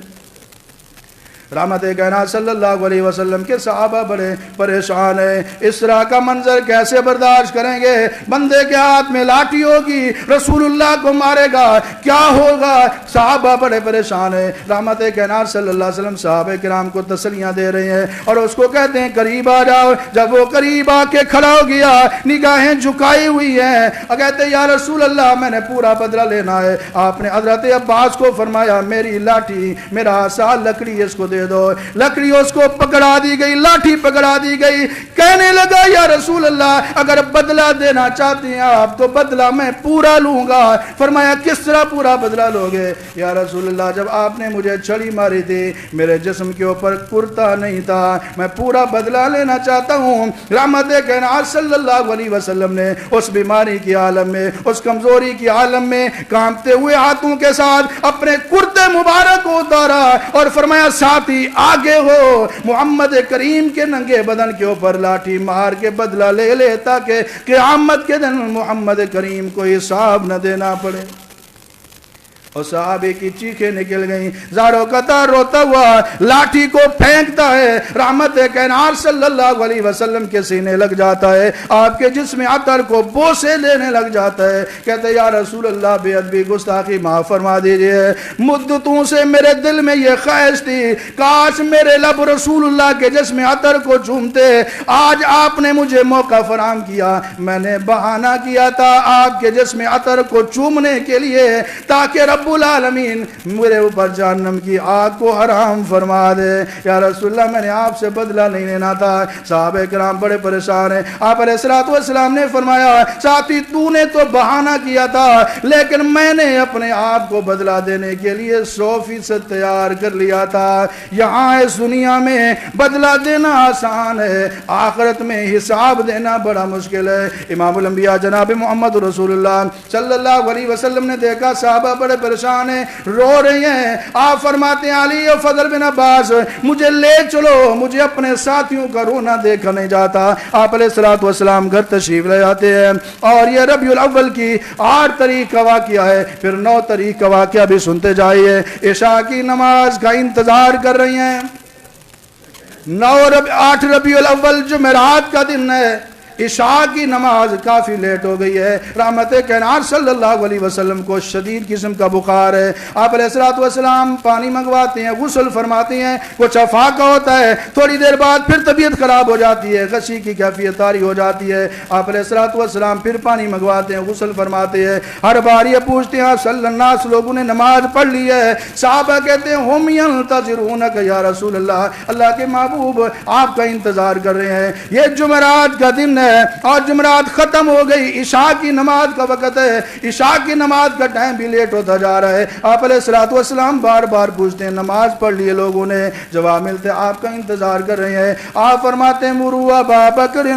رحمت کائنات صلی اللہ علیہ وسلم کے صحابہ بڑے پریشان ہیں، اس طرح کا منظر کیسے برداشت کریں گے؟ بندے کے ہاتھ میں لاٹھی ہوگی، رسول اللہ کو مارے گا، کیا ہوگا؟ صحابہ بڑے پریشان ہیں۔ رحمت کائنات صلی اللہ علیہ وسلم صحابہ کرام کو تسلیاں دے رہے ہیں اور اس کو کہتے ہیں قریب آ جاؤ۔ جب وہ قریب آ کے کھڑا ہو گیا، نگاہیں جھکائی ہوئی ہیں، کہتے یا رسول اللہ میں نے پورا بدلہ لینا ہے۔ آپ نے حضرت عباس کو فرمایا میری لاٹھی، میرا عصا، لکڑی اس کو دے دو۔ لکڑی اس کو پکڑا دی گئی، لاٹھی پکڑا دی گئی، کہنے لگا یا رسول اللہ اگر بدلہ دینا چاہتے ہیں آپ تو بدلہ میں پورا لوں گا۔ فرمایا کس طرح پورا بدلہ لوگے؟ یا رسول اللہ جب آپ نے مجھے چھڑی ماری تھی میرے جسم کے اوپر کرتا نہیں تھا، میں پورا بدلہ لینا چاہتا ہوں۔ رحمت کائنات صلی اللہ علیہ وسلم نے اس بیماری کی عالم میں، اس کمزوری کی عالم میں کانپتے ہوئے ہاتھوں کے ساتھ اپنے کرتے مبارک کو اتارا اور فرمایا ساتھی آگے ہو، محمد کریم کے ننگے بدن کے اوپر لاٹھی مار کے بدلہ لے لے تاکہ قیامت کے دن محمد کریم کو حساب نہ دینا پڑے۔ اور صحابی کی چیخیں نکل گئیں، زاروں قطار روتا ہوا لاٹھی کو پھینکتا ہے، رحمت کائنات صلی اللہ علیہ وسلم کے سینے لگ جاتا ہے، آپ کے جسم عطر کو بوسے لینے لگ جاتا ہے۔ کہتے یا رسول اللہ بے ادبی گستاخی معاف فرما دیجئے، مدتوں سے میرے دل میں یہ خواہش تھی کاش میرے لب رسول اللہ کے جسم عطر کو چومتے، آج آپ نے مجھے موقع فراہم کیا، میں نے بہانہ کیا تھا آپ کے جسم عطر کو چومنے کے لیے تاکہ رب رب العالمین میرے اوپر جہنم کی آگ کو حرام فرما دے۔ یا رسول اللہ میں نے آپ سے بدلہ نہیں لینا تھا۔ صحابہ کرام بڑے پریشان ہیں۔ آپ علیہ الصلوۃ والسلام نے فرمایا ساتھی تو نے تو بہانہ کیا تھا لیکن میں نے اپنے آپ کو بدلہ دینے کے لیے 100% تیار کر لیا تھا۔ یہاں اس دنیا میں بدلہ دینا آسان ہے، آخرت میں حساب دینا بڑا مشکل ہے۔ امام الانبیاء جناب محمد رسول اللہ صلی اللہ علیہ وسلم نے دیکھا صحابہ بڑے پریشان ہیں، رو رہے ہیں۔ آپ فرماتے ہیں علی اور فضل بن عباس مجھے لے چلو، مجھے اپنے ساتھیوں کا رونا دیکھا نہیں جاتا۔ آپ علیہ الصلوۃ والسلام گھر تشریف لے آتے ہیں اور یہ ربیع الاول کی 8 تاریخ کا واقعہ ہے۔ پھر 9 تاریخ کا واقعہ بھی سنتے جائیے۔ عشاء کی نماز کا انتظار کر رہی ہیں۔ 8 ربیع الاول جمعرات کا دن ہے۔ عشاء کی نماز کافی لیٹ ہو گئی ہے۔ رحمت کائنات صلی اللہ علیہ وسلم کو شدید قسم کا بخار ہے۔ آپ علیہ الصلوۃ والسلام پانی منگواتے ہیں، غسل فرماتے ہیں، کچھ افاقہ ہوتا ہے، تھوڑی دیر بعد پھر طبیعت خراب ہو جاتی ہے، غشی کی کیفیت طاری ہو جاتی ہے۔ آپ علیہ الصلوۃ والسلام پھر پانی منگواتے ہیں، غسل فرماتے ہیں۔ ہر بار یہ پوچھتے ہیں آپ صلی اللہ علیہ لوگوں نے نماز پڑھ لی ہے؟ صحابہ کہتے ہیں ہم ینتظرونک یا رسول اللہ، اللہ کے محبوب آپ کا انتظار کر رہے ہیں۔ یہ جمعرات کا دن اور جمعرات ختم ہو گئی، عشاء کی نماز کا وقت ہے، عشاء کی نماز کا ٹائم بھی لیٹ ہوتا جا رہا ہے۔ آپ علیہ الصلوۃ والسلام بار بار پوچھتے ہیں نماز پڑھ لیے لوگوں نے؟ جواب ملتے آپ کا انتظار کر رہے ہیں۔ آپ فرماتے ہیں مروا ابا بکر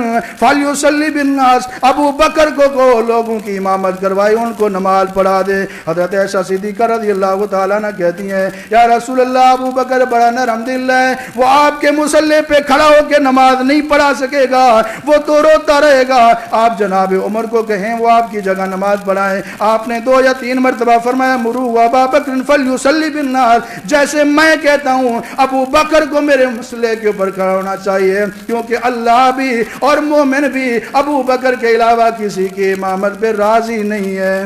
فلیصلی بالناس، ابو بکر کو لوگوں کی امامت کروائی، ان کو نماز پڑھا دے۔ حضرت عائشہ صدیقہ رضی اللہ تعالیٰ عنہ کہتی ہیں یا رسول اللہ ابو بکر بڑا نرم دل ہے، وہ آپ کے مصلی پہ کھڑا ہو کے نماز نہیں پڑھا سکے گا، وہ تو روتا رہے گا۔ آپ جناب عمر کو کہیں وہ آپ کی جگہ نماز پڑھائیں۔ آپ نے 2 یا 3 مرتبہ فرمایا مروا ابا بکر فلیصلی بالناس، جیسے میں کہتا ہوں ابو بکر کو میرے مسئلے کے اوپر کھڑا ہونا چاہیے، کیونکہ اللہ بھی اور مومن بھی ابو بکر کے علاوہ کسی کی امامت پہ راضی نہیں ہے۔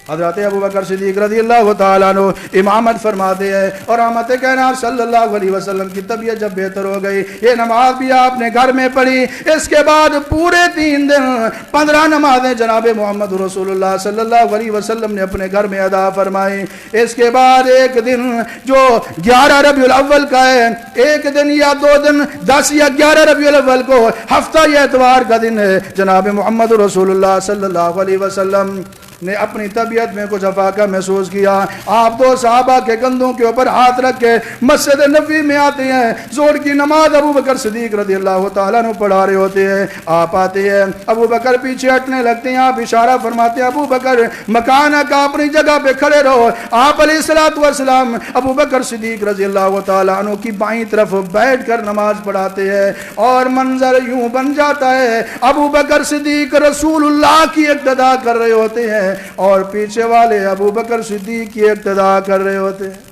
حضرت ابو بکر صدیق رضی اللہ تعالیٰ عنہ امامت فرماتے ہیں اور رحمت کائنات صلی اللہ علیہ وسلم کی طبیعت جب بہتر ہو گئی، یہ نماز بھی آپ نے گھر میں پڑھی۔ اس کے بعد پورے 3 دن 15 نمازیں جناب محمد رسول اللہ صلی اللہ علیہ وسلم نے اپنے گھر میں ادا فرمائی۔ اس کے بعد ایک دن جو 11 ربیع الاول کا ہے، ایک دن یا 2 دن 10 یا 11 ربیع الاول کو ہفتہ یا اتوار کا دن ہے، جناب محمد رسول اللہ صلی اللہ علیہ وسلم نے اپنی طبیعت میں کچھ افاقہ محسوس کیا۔ آپ 2 صحابہ کے کندھوں کے اوپر ہاتھ رکھ کے مسجد نبوی میں آتے ہیں، زور کی نماز ابو بکر صدیق رضی اللہ تعالیٰ عنہ پڑھا رہے ہوتے ہیں۔ آپ آتے ہیں، ابو بکر پیچھے ہٹنے لگتے ہیں، آپ اشارہ فرماتے ہیں ابو بکر مکان کا اپنی جگہ پہ کھڑے رہو۔ آپ علیہ الصلوۃ والسلام ابو بکر صدیق رضی اللہ تعالیٰ عنہ کی بائیں طرف بیٹھ کر نماز پڑھاتے ہیں اور منظر یوں بن جاتا ہے ابو بکر صدیق رسول اللہ کی اقتداء کر رہے ہوتے ہیں اور پیچھے والے ابو بکر صدیق کی اقتداء کر رہے ہوتے ہیں۔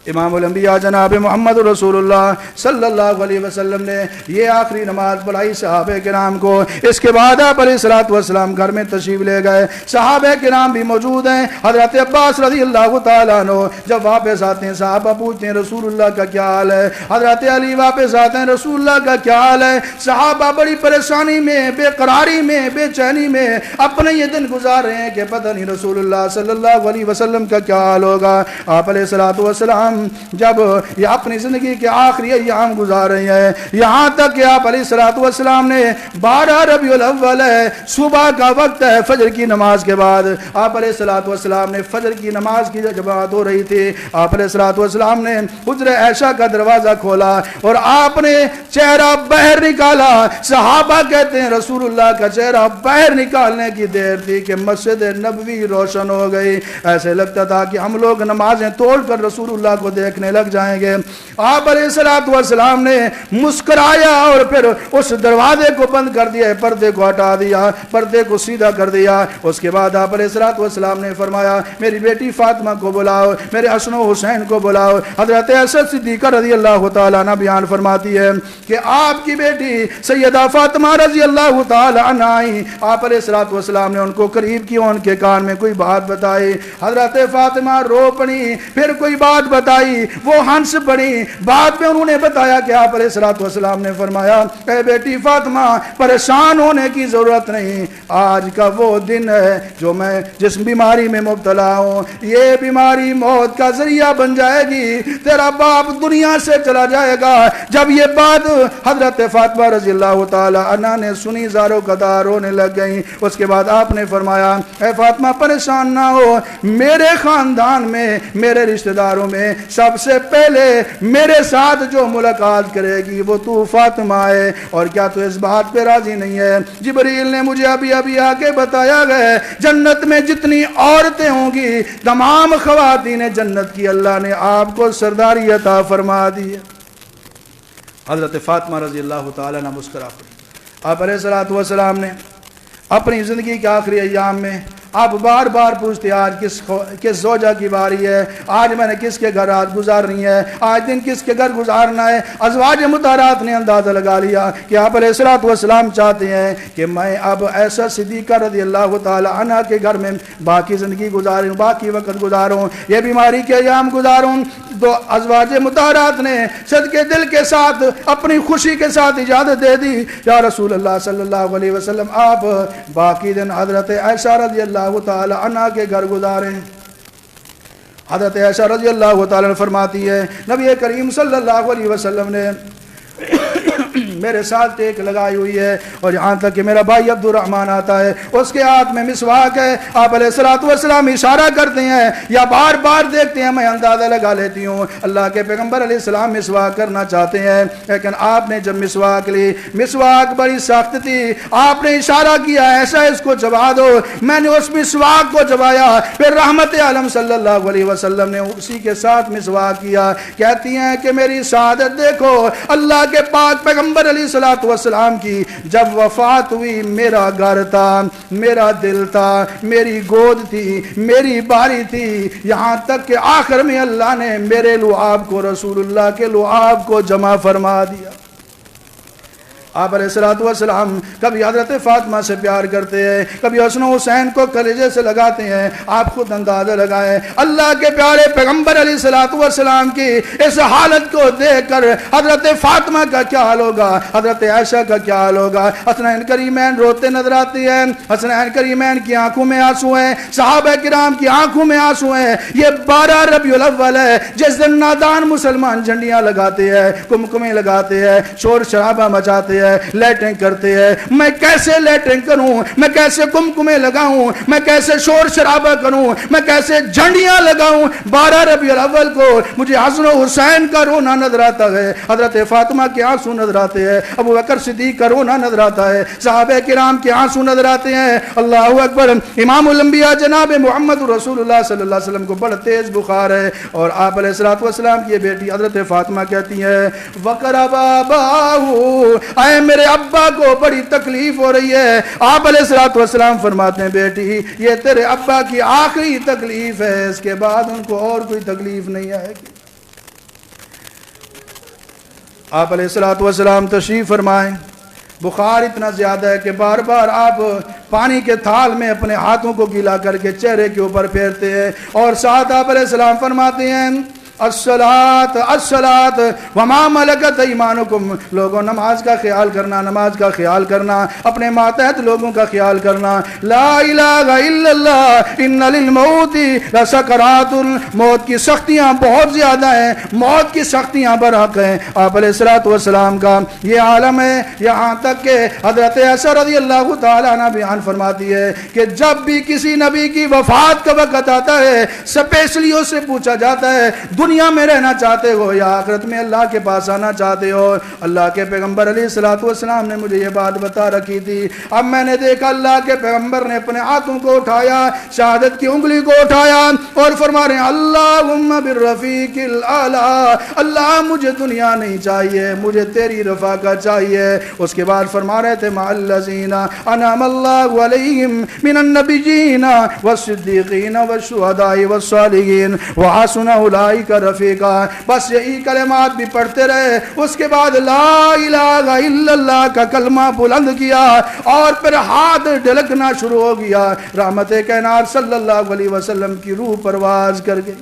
امام الانبیاء جناب محمد رسول اللہ صلی اللہ علیہ وسلم نے یہ آخری نماز پڑھائی صحابہ کرام کو۔ اس کے بعد آپ علیہ الصلوۃ والسلام گھر میں تشریف لے گئے، صحابہ کرام بھی موجود ہیں۔ حضرت عباس رضی اللہ تعالیٰ عنہ جب واپس آتے ہیں صحابہ پوچھتے ہیں رسول اللہ کا کیا حال ہے؟ حضرت علی واپس آتے ہیں رسول اللہ کا کیا حال ہے؟ صحابہ بڑی پریشانی میں، بے قراری میں، بے چینی میں اپنے یہ دن گزار رہے ہیں کہ پتہ نہیں رسول اللہ صلی اللہ علیہ وسلم کا کیا حال ہوگا۔ آپ علیہ الصلوۃ والسلام جب یہ اپنی زندگی کے آخری ایام گزار رہے ہیں، یہاں تک کہ آپ علیہ الصلوۃ والسلام نے 12 ربیع الاول ہے، صبح کا وقت ہے، فجر کی نماز کے بعد آپ علیہ الصلوۃ والسلام نے فجر کی نماز کی جماعت ہو رہی تھی، آپ علیہ الصلوۃ والسلام نے حجر عائشہ کا دروازہ کھولا اور آپ نے چہرہ باہر نکالا۔ صحابہ کہتے ہیں رسول اللہ کا چہرہ باہر نکالنے کی دیر تھی کہ مسجد نبوی روشن ہو گئی، ایسے لگتا تھا کہ ہم لوگ نمازیں توڑ کر رسول اللہ کو دیکھنے لگ جائیں گے۔ آپ علیہ الصلوۃ والسلام نے مسکرایا اور پھر اس دروازے کو بند کر دیا، پردے کو ہٹا دیا، پردے کو سیدھا کر دیا۔ اس کے بعد آپ علیہ الصلوۃ والسلام نے فرمایا میری بیٹی فاطمہ کو بلاؤ، میرے حسن و حسین کو بلاؤ۔ حضرت عائشہ صدیقہ رضی اللہ تعالیٰ عنہ بیان فرماتی ہے کہ آپ کی بیٹی سیدہ فاطمہ رضی اللہ تعالیٰ عنہ آئی، آپ علیہ الصلوۃ والسلام نے ان کو قریب کیا، ان کے کان میں کوئی بات بتائی، حضرت فاطمہ رو پڑی، پھر کوئی بات بتا آئی وہ ہنس پڑی. بعد میں انہوں نے بتایا کہ آپ علیہ الصلوۃ والسلام نے فرمایا اے بیٹی فاطمہ پریشان ہونے کی ضرورت نہیں, آج کا وہ دن ہے جو میں جس بیماری میں مبتلا ہوں یہ بیماری موت کا ذریعہ بن جائے گی, تیرا باپ دنیا سے چلا جائے گا. جب یہ بات حضرت فاطمہ رضی اللہ تعالی عنہ نے سنی زاروں قطار رونے لگ گئیں. اس کے بعد آپ نے فرمایا اے فاطمہ پریشان نہ ہو, میرے خاندان میں میرے رشتہ داروں میں سب سے پہلے میرے ساتھ جو ملاقات کرے گی وہ تو فاطمہ ہے. اور کیا تو اس بات پہ راضی نہیں ہے؟ جبریل نے مجھے ابھی آ کے بتایا گیا جنت میں جتنی عورتیں ہوں گی تمام خواتین جنت کی اللہ نے آپ کو سرداری عطا فرما دی ہے. حضرت فاطمہ رضی اللہ تعالیٰ نے مسکرا پڑی. آپ علیہ الصلوۃ والسلام نے اپنی زندگی کے آخری ایام میں آپ بار بار پوچھتے آج کس زوجہ کی باری ہے, آج میں نے کس کے گھر رات گزارنی ہے, آج دن کس کے گھر گزارنا ہے. ازواج مطہرات نے اندازہ لگا لیا کہ آپ علیہ الصلوۃ والسلام چاہتے ہیں کہ میں اب ایسا صدیقہ رضی اللہ تعالی عنہ کے گھر میں باقی زندگی گزاروں, باقی وقت گزاروں, یہ بیماری کے ایام گزاروں. تو ازواج مطہرات نے صدقے دل کے ساتھ اپنی خوشی کے ساتھ اجازت دے دی, یا رسول اللہ صلی اللہ علیہ وسلم آپ باقی دن حضرت عائشہ رضی اللہ تعالی عنہ کے گھر گزاریں. حضرت عائشہ رضی اللہ تعالی عنہ فرماتی ہے نبی کریم صلی اللہ علیہ وسلم نے میرے ساتھ ٹیک لگائی ہوئی ہے اور یہاں تک کہ میرا بھائی عبد الرحمن آتا ہے اس کے ہاتھ میں مسواک ہے. آپ علیہ الصلوۃ والسلام اشارہ کرتے ہیں یا بار بار دیکھتے ہیں, میں اندازہ لگا لیتی ہوں اللہ کے پیغمبر علیہ السلام مسواک کرنا چاہتے ہیں, لیکن آپ نے جب مسواک لی مسواک بڑی سخت تھی, آپ نے اشارہ کیا ایسا اس کو چبا دو. میں نے اس مسواک کو چبایا, پھر رحمت عالم صلی اللہ علیہ وسلم نے اسی کے ساتھ مسواک کیا. کہتی ہیں کہ میری سعادت دیکھو اللہ کے پاک پیغمبر علیہ الصلوۃ والسلام کی جب وفات ہوئی میرا گھر تھا, میرا دل تھا, میری گود تھی, میری باری تھی, یہاں تک کہ آخر میں اللہ نے میرے لعاب کو رسول اللہ کے لعاب کو جمع فرما دیا. آپ علیہ الصلوۃ والسلام کبھی حضرت فاطمہ سے پیار کرتے ہیں, کبھی حسن و حسین کو کلیجے سے لگاتے ہیں. آپ خود اندازہ لگائیں اللہ کے پیارے پیغمبر علیہ الصلوۃ والسلام کی اس حالت کو دیکھ کر حضرت فاطمہ کا کیا حال ہوگا, حضرت عائشہ کا کیا حال ہوگا. حسنین کریمین روتے نظر آتی ہیں, حسنین کریمین کی آنکھوں میں آنسو ہیں, صحابہ کرام کی آنکھوں میں آنسو ہیں. یہ 12 ربیع الاول ہے جس دن نادان مسلمان جھنڈیاں لگاتے ہیں, کمکمے لگاتے ہیں, شور شرابہ مچاتے ہیں, لیٹنگ کرتے ہیں. میں کیسے لیٹنگ کروں, میں کیسے کمکمے لگاؤں, میں کیسے شور شرابہ کروں, میں کیسے جھنڈیاں لگاؤں. 12 ربیع الاول کو مجھے حسن و حسین کا رونا نظر آتا ہے, حضرت فاطمہ کے آنسو نظر آتے ہیں, ابو بکر صدیق کا رونا نظر آتا ہے, صحابہ کرام کے آنسو نظر آتے ہیں. اللہ اکبر. امام الانبیاء جناب محمد رسول اللہ صلی اللہ علیہ وسلم کو بڑا تیز بخار ہے اور آپ علیہ الصلوۃ والسلام کی بیٹی حضرت فاطمہ کہتی ہیں وقرب اباہ, اے میرے ابا کو بڑی تکلیف ہو رہی ہے. آپ علیہ الصلوۃ والسلام فرماتے ہیں بیٹی یہ تیرے ابا کی آخری تکلیف ہے, اس کے بعد ان کو اور کوئی تکلیف نہیں آئے گی. آپ علیہ الصلوۃ والسلام تشریف فرمائیں. بخار اتنا زیادہ ہے کہ بار بار آپ پانی کے تھال میں اپنے ہاتھوں کو گیلا کر کے چہرے کے اوپر پھیرتے ہیں اور ساتھ آپ علیہ السلام فرماتے ہیں الصلاۃ الصلاۃ وما ملکت ایمانکم. لوگوں نماز کا خیال کرنا, نماز کا خیال کرنا, اپنے ماتحت لوگوں کا خیال کرنا. لا الہ الا اللہ ان للموت لسکرات. موت کی سختیاں بہت زیادہ ہیں, موت کی سختیاں برحق ہیں. آپ علیہ الصلوۃ والسلام کا یہ عالم ہے, یہاں تک کہ حضرت عائشہ رضی اللہ تعالی عنہ بیان فرماتی ہے کہ جب بھی کسی نبی کی وفات کا وقت آتا ہے اسپیشلی اس سے پوچھا جاتا ہے دنیا میں رہنا چاہتے ہو یا آخرت میں اللہ کے پاس آنا چاہتے ہو. اللہ کے پیغمبر علیہ الصلوۃ والسلام نے مجھے یہ بات بتا رکھی تھی. اب میں نے دیکھا اللہ کے پیغمبر نے اپنے ہاتھوں کو اٹھایا, شہادت کی انگلی کو اٹھایا اور فرما رہے ہیں اللہم بالرفیق الاعلی, اللہ مجھے دنیا نہیں چاہیے, مجھے تیری رفاقت چاہیے. اس کے بعد فرما رہے تھے مع الذین انعم اللہ علیہم من النبیین والصدیقین والشہداء والصالحین وحسن اولئک رفیقا. بس یہی کلمات بھی پڑھتے رہے. اس کے بعد لا الہ الا اللہ کا کلمہ بلند کیا اور پھر ہاتھ ڈھلکنا شروع ہو گیا. رحمت کائنات صلی اللہ علیہ وسلم کی روح پرواز کر گئی.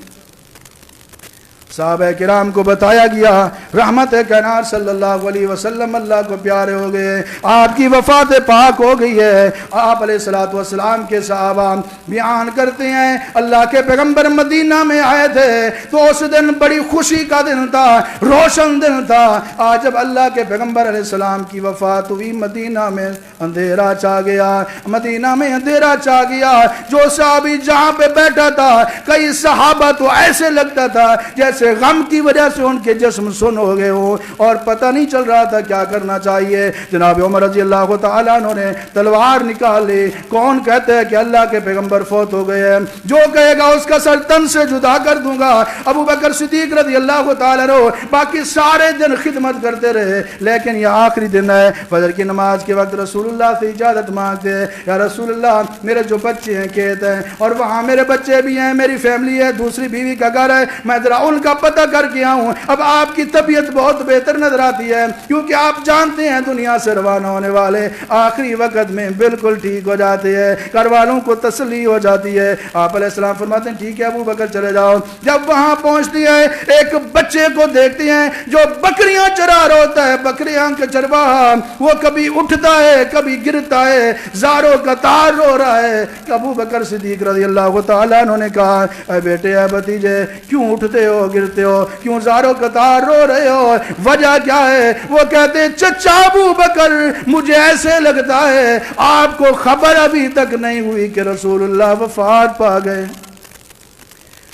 صحابہ کرام کو بتایا گیا رحمت کائنات صلی اللہ علیہ وسلم اللہ کو پیارے ہو گئے، آپ کی وفات پاک ہو گئی ہے۔ آپ علیہ الصلوۃ والسلام کے صحابہ بیان کرتے ہیں اللہ کے پیغمبر مدینہ میں آئے تھے تو اس دن بڑی خوشی کا دن تھا، روشن دن تھا۔ آج جب اللہ کے پیغمبر علیہ السلام کی وفات ہوئی مدینہ میں اندھیرا چھا گیا، مدینہ میں اندھیرا چھا گیا۔ جو صحابی جہاں پہ بیٹھا تھا، کئی صحابہ تو ایسے لگتا تھا جیسے غم کی وجہ سے ان کے جسم سن ہو گئے ہو اور پتہ نہیں چل رہا تھا کیا کرنا چاہیے۔ جناب عمر رضی اللہ تعالیٰ عنہ نے تلوار نکال لی۔ کون کہتے ہیں کہ اللہ کے پیغمبر فوت ہو گئے ہیں؟ جو کہے گا اس کا سر تن سے جدا کر دوں گا۔ ابو بکر صدیق رضی اللہ تعالیٰ عنہ باقی سارے دن خدمت کرتے رہے، لیکن یہ آخری دن ہے، فجر کی نماز کے وقت رسول اللہ سے اجازت مانگتے ہیں، یا رسول اللہ میرے جو بچے ہیں کھیت ہیں اور وہاں میرے بچے بھی ہیں، میری فیملی ہے، دوسری بیوی کا گھر ہے، میں ذرا ان کا پتہ کر کے آؤں۔ اب آپ کی طبیعت بہت بہتر نظر آتی ہے کیونکہ آپ جانتے ہیں دنیا سے روانہ ہونے والے آخری وقت میں بالکل ٹھیک ہو جاتے ہیں، گھر والوں کو تسلی ہو جاتی ہے۔ آپ علیہ السلام فرماتے ہیں ٹھیک ہے ابو بکر چلے جاؤ۔ جب وہاں پہنچتی ہے ایک بچے کو دیکھتی ہیں جو بکریاں چرا رہا ہوتا ہے، بکریاں کا چرواہا، وہ کبھی اٹھتا ہے کبھی گرتا ہے، زاروں کا تار رو رہا ہے۔ ابو بکر صدیق رضی اللہ تعالیٰ انہوں نے کہا اے بیٹے اے بھتیجے کیوں اٹھتے ہو گرتے ہو، کیوں زاروں کا تار رو رہے ہو، وجہ کیا ہے؟ وہ کہتے ہیں چچا ابو بکر مجھے ایسے لگتا ہے آپ کو خبر ابھی تک نہیں ہوئی کہ رسول اللہ وفات پا گئے،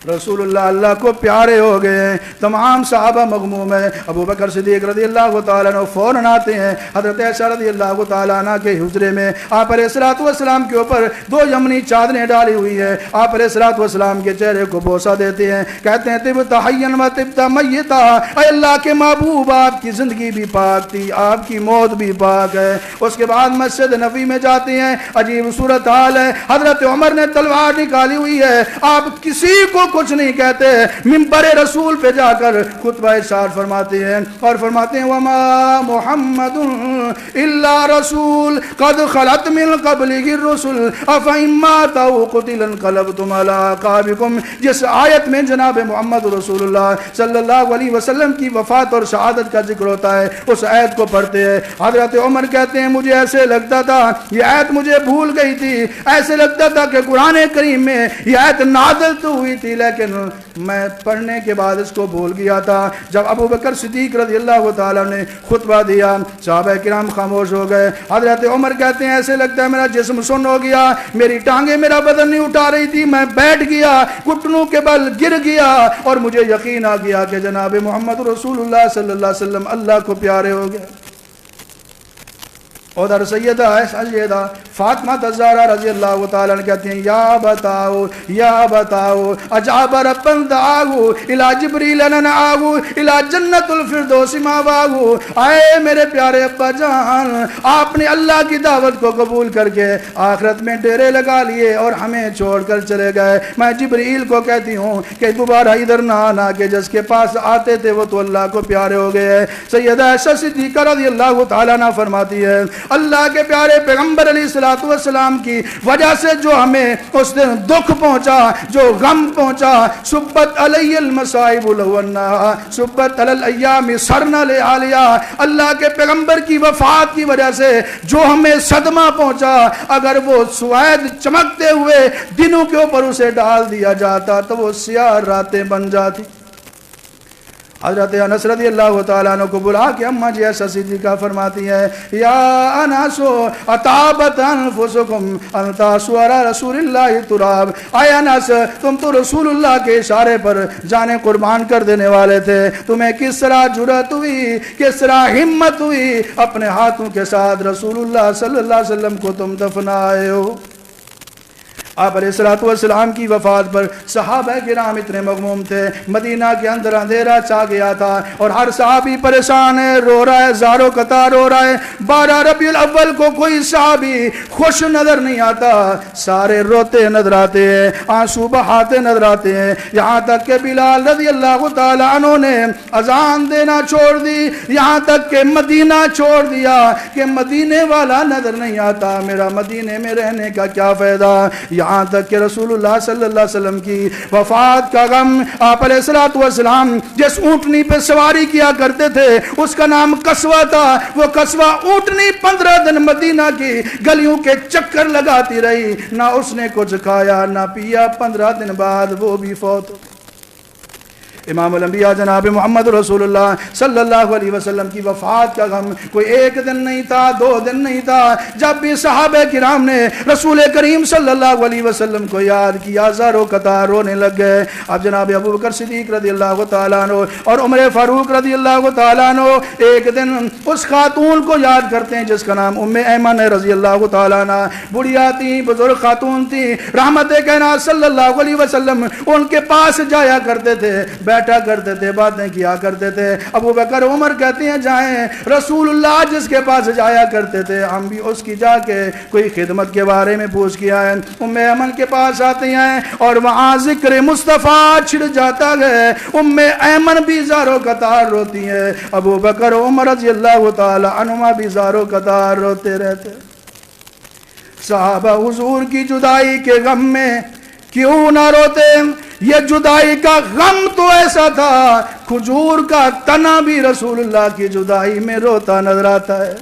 رسول اللہ اللہ کو پیارے ہو گئے ہیں۔ تمام صحابہ مغموم ہیں۔ ابو بکر صدیق رضی اللہ تعالیٰ عنہ فوراً آتے ہیں حضرت عائشہ رضی اللہ تعالیٰ عنہ کے حجرے میں۔ آپ علیہ الصلوۃ والسلام کے اوپر دو یمنی چادریں ڈالی ہوئی ہیں۔ آپ علیہ الصلوۃ والسلام کے چہرے کو بوسہ دیتے ہیں، کہتے ہیں طبت حیا و طبت میتا، اے اللہ کے محبوب آپ کی زندگی بھی پاک تھی، آپ کی موت بھی پاک ہے۔ اس کے بعد مسجد نبوی میں جاتے ہیں، عجیب صورتحال ہے، حضرت عمر نے تلوار نکالی ہوئی ہے، آپ کسی کو کچھ نہیں کہتے، منبر رسول پہ جا کر خطبہ ارشاد فرماتے ہیں اور فرماتے ہیں وما محمد الا رسول قد خلت من قبلہ الرسل افئن مات او قتل انقلبتم علی اعقابکم۔ جس آیت میں جناب محمد رسول اللہ صلی اللہ علیہ وسلم کی وفات اور شہادت کا ذکر ہوتا ہے، اس آیت کو پڑھتے ہیں۔ حضرت عمر کہتے ہیں مجھے ایسے لگتا تھا یہ آیت مجھے بھول گئی تھی، ایسے لگتا تھا کہ قرآن کریم میں یہ آیت نازل تو ہوئی تھی لیکن میں پڑھنے کے بعد اس کو بھول گیا تھا۔ جب ابو بکر صدیق رضی اللہ تعالیٰ نے خطبہ دیا صحابہ کرام خاموش ہو گئے۔ حضرت عمر کہتے ہیں ایسے لگتا ہے میرا جسم سن ہو گیا، میری ٹانگیں میرا بدن نہیں اٹھا رہی تھی، میں بیٹھ گیا، گھٹنوں کے بل گر گیا اور مجھے یقین آ گیا کہ جناب محمد رسول اللہ صلی اللہ علیہ وسلم اللہ کو پیارے ہو گئے۔ ادھر سیدہ فاطمہ الزہرا رضی اللہ تعالیٰ عنہ کہتی ہیں یا بتاؤ اجاب ربن دعاہو الى جبریل ننعاہو الى جنت الفردوس ماواہو۔ آئے میرے پیارے ابا جان، آپ نے اللہ کی دعوت کو قبول کر کے آخرت میں ڈیرے لگا لیے اور ہمیں چھوڑ کر چلے گئے۔ میں جبریل کو کہتی ہوں کہ دوبارہ ادھر نہ آنا، کہ جس کے پاس آتے تھے وہ تو اللہ کو پیارے ہو گئے۔ سیدہ عائشہ صدیقہ رضی اللہ تعالیٰ عنہ فرماتی ہے اللہ کے پیارے پیغمبر علیہ الصلوۃ والسلام کی وجہ سے جو ہمیں اس دن دکھ پہنچا، جو غم پہنچا، سبت علی المصائب لونہا سبت علی الایام سرنا لعالیا، اللہ کے پیغمبر کی وفات کی وجہ سے جو ہمیں صدمہ پہنچا، اگر وہ سوید چمکتے ہوئے دنوں کے اوپر اسے ڈال دیا جاتا تو وہ سیاہ راتیں بن جاتی۔ حضرت انس رضی اللہ تعالیٰ عنہ کو بلا کے اماں جی ایسا صدیقہ فرماتی ہے یا اناسو اطابت انفسکم انتاسو علی رسول اللہ تراب۔ اے انس تم تو رسول اللہ کے اشارے پر جانے قربان کر دینے والے تھے، تمہیں کس طرح جرأت ہوئی، کس طرح ہمت ہوئی اپنے ہاتھوں کے ساتھ رسول اللہ صلی اللہ علیہ وسلم کو تم دفنائے ہو۔ آپ علیہ الصلوۃ والسلام کی وفات پر صحابہ کرام اتنے مغموم تھے، مدینہ کے اندر اندھیرا چھا گیا تھا اور ہر صحابی پریشان ہے، رو رہا ہے، زاروں قطار رو رہا ہے۔ 12 ربیع الاول کو کوئی صحابی خوش نظر نہیں آتا، سارے روتے نظر آتے ہیں، آنسو بہاتے نظر آتے ہیں، یہاں تک کہ بلال رضی اللہ تعالیٰ عنہ نے اذان دینا چھوڑ دی، یہاں تک کہ مدینہ چھوڑ دیا کہ مدینے والا نظر نہیں آتا، میرا مدینے میں رہنے کا کیا فائدہ۔ یہاں تک کہ رسول اللہ صلی اللہ علیہ وسلم کی وفات کا غم آپ علیہ الصلوۃ والسلام جس اونٹنی پہ سواری کیا کرتے تھے اس کا نام قصوہ تھا، وہ قصوہ اونٹنی 15 دن مدینہ کی گلیوں کے چکر لگاتی رہی، نہ اس نے کچھ کھایا نہ پیا، 15 دن بعد وہ بھی فوت ہو گئی۔ امام الانبیاء جناب محمد رسول اللہ صلی اللہ علیہ وسلم کی وفات کا غم کوئی ایک دن نہیں تھا، 2 دن نہیں تھا، جب بھی صحابہ کرام نے رسول کریم صلی اللہ علیہ وسلم کو یاد کیا زاروں قطار رونے لگ گئے۔ اب جناب ابو بکر صدیق رضی اللہ تعالیٰ عنہ اور عمر فاروق رضی اللہ تعالیٰ عنہ ایک دن اس خاتون کو یاد کرتے ہیں جس کا نام ام ایمن رضی اللہ تعالیٰ عنہ، بڑھیا تھی، بزرگ خاتون تھی، رحمت کائنات صلی اللہ علیہ وسلم ان کے پاس جایا کرتے تھے، بیٹھا کرتے تھے، باتیں کیا کرتے تھے۔ ابو بکر عمر کہتے ہیں جائیں، رسول اللہ جس کے پاس جایا کرتے تھے ہم بھی اس کی جا کے کوئی خدمت کے بارے میں پوچھ کے آئے۔ ام ایمن کے پاس آتے ہیں اور وہاں ذکر مصطفیٰ چھڑ جاتا ہے، ام ایمن بھی زاروں قطار روتی ہے، ابو بکر عمر رضی اللہ تعالی عنہما بھی زاروں قطار روتے رہتے۔ صحابہ حضور کی جدائی کے غم میں کیوں نہ روتے؟ یہ جدائی کا غم تو ایسا تھا، کھجور کا تنا بھی رسول اللہ کی جدائی میں روتا نظر آتا ہے۔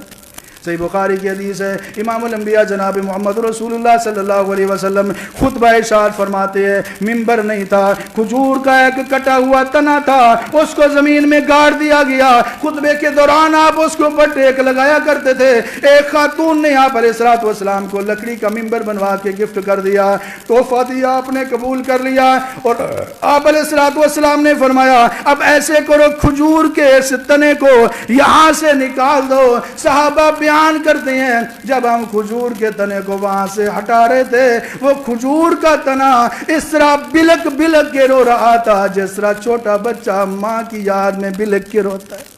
صحیح بخاری کی حدیث ہے، امام الانبیاء جناب محمد رسول اللہ صلی اللہ علیہ وسلم خطبہ ارشاد فرماتے ہیں، ممبر نہیں تھا، کھجور کا ایک کٹا ہوا تنا تھا، اس کو زمین میں گاڑ دیا گیا، خطبے کے دوران آپ اس کے اوپر ٹیک لگایا کرتے تھے۔ ایک خاتون نے آپ علیہ الصلوۃ والسلام کو لکڑی کا ممبر بنوا کے گفٹ کر دیا، تحفہ دیا، آپ نے قبول کر لیا، اور آپ علیہ الصلوۃ والسلام نے فرمایا اب ایسے کرو کھجور کے اس تنے کو یہاں سے نکال دو۔ صحابہ بیان کرتے ہیں جب ہم کھجور کے تنے کو وہاں سے ہٹا رہے تھے، وہ کھجور کا تنا اس طرح بلک بلک کے رو رہا تھا جس طرح چھوٹا بچہ ماں کی یاد میں بلک کے روتا ہے۔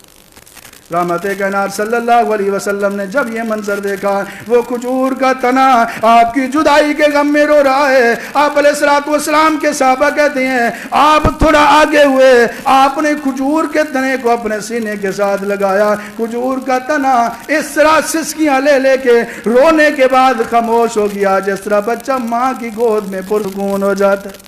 رحمت کائنات صلی اللہ علیہ وسلم نے جب یہ منظر دیکھا، وہ کھجور کا تنا آپ کی جدائی کے غم میں رو رہا ہے۔ آپ علیہ الصلوۃ والسلام کے صحابہ کہتے ہیں آپ تھوڑا آگے ہوئے، آپ نے کھجور کے تنے کو اپنے سینے کے ساتھ لگایا، کھجور کا تنا اس طرح سسکیاں لے لے کے رونے کے بعد خاموش ہو گیا جس طرح بچہ ماں کی گود میں پرسکون ہو جاتا ہے۔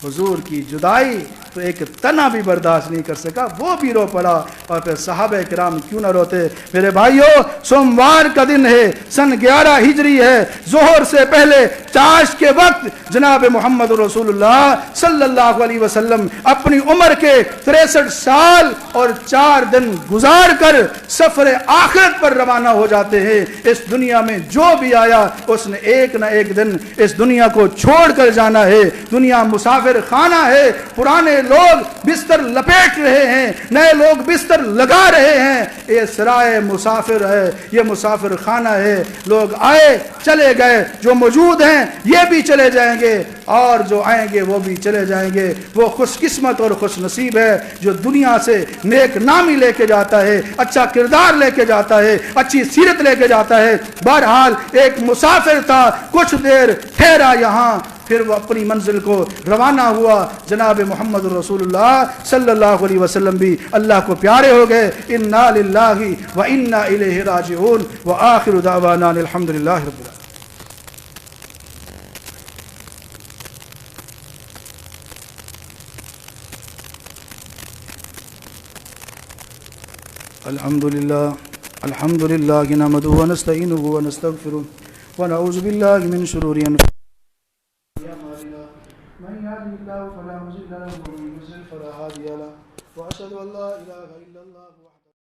حضور کی جدائی تو ایک تنا بھی برداشت نہیں کر سکا، وہ بھی رو پڑا، اور پھر صحابہ کرام کیوں نہ روتے؟ میرے بھائیوں، سوموار کا دن ہے، سن 11 ہجری ہے، ظہر سے پہلے چاش کے وقت جناب محمد رسول اللہ صلی اللہ علیہ وسلم اپنی عمر کے 63 سال اور 4 دن گزار کر سفر آخرت پر روانہ ہو جاتے ہیں۔ اس دنیا میں جو بھی آیا اس نے ایک نہ ایک دن اس دنیا کو چھوڑ کر جانا ہے۔ دنیا مسافر خانہ ہے، پرانے لوگ بستر لپیٹ رہے ہیں، نئے لوگ بستر لگا رہے ہیں، یہ سرائے مسافر ہے، یہ مسافر خانہ ہے۔ لوگ آئے چلے گئے، جو موجود ہیں یہ بھی چلے جائیں گے اور جو آئیں گے وہ بھی چلے جائیں گے۔ وہ خوش قسمت اور خوش نصیب ہے جو دنیا سے نیک نامی لے کے جاتا ہے، اچھا کردار لے کے جاتا ہے، اچھی سیرت لے کے جاتا ہے۔ بہرحال ایک مسافر تھا، کچھ دیر ٹھہرا یہاں، پھر وہ اپنی منزل کو روانہ ہوا۔ جناب محمد رسول اللہ صلی اللہ علیہ وسلم بھی اللہ کو پیارے ہو گئے۔ انا للہ و انا الیہ راجعون، وآخر دعوانا الحمدللہ رب العالمین۔ الحمد للہ نحمدہ ونستعینہ ونستغفرہ ونعوذ باللہ من شرور انفسنا من يهده الله فلا مضل له ومن يضلل فلا هادي له واشهد ان لا اله الا الله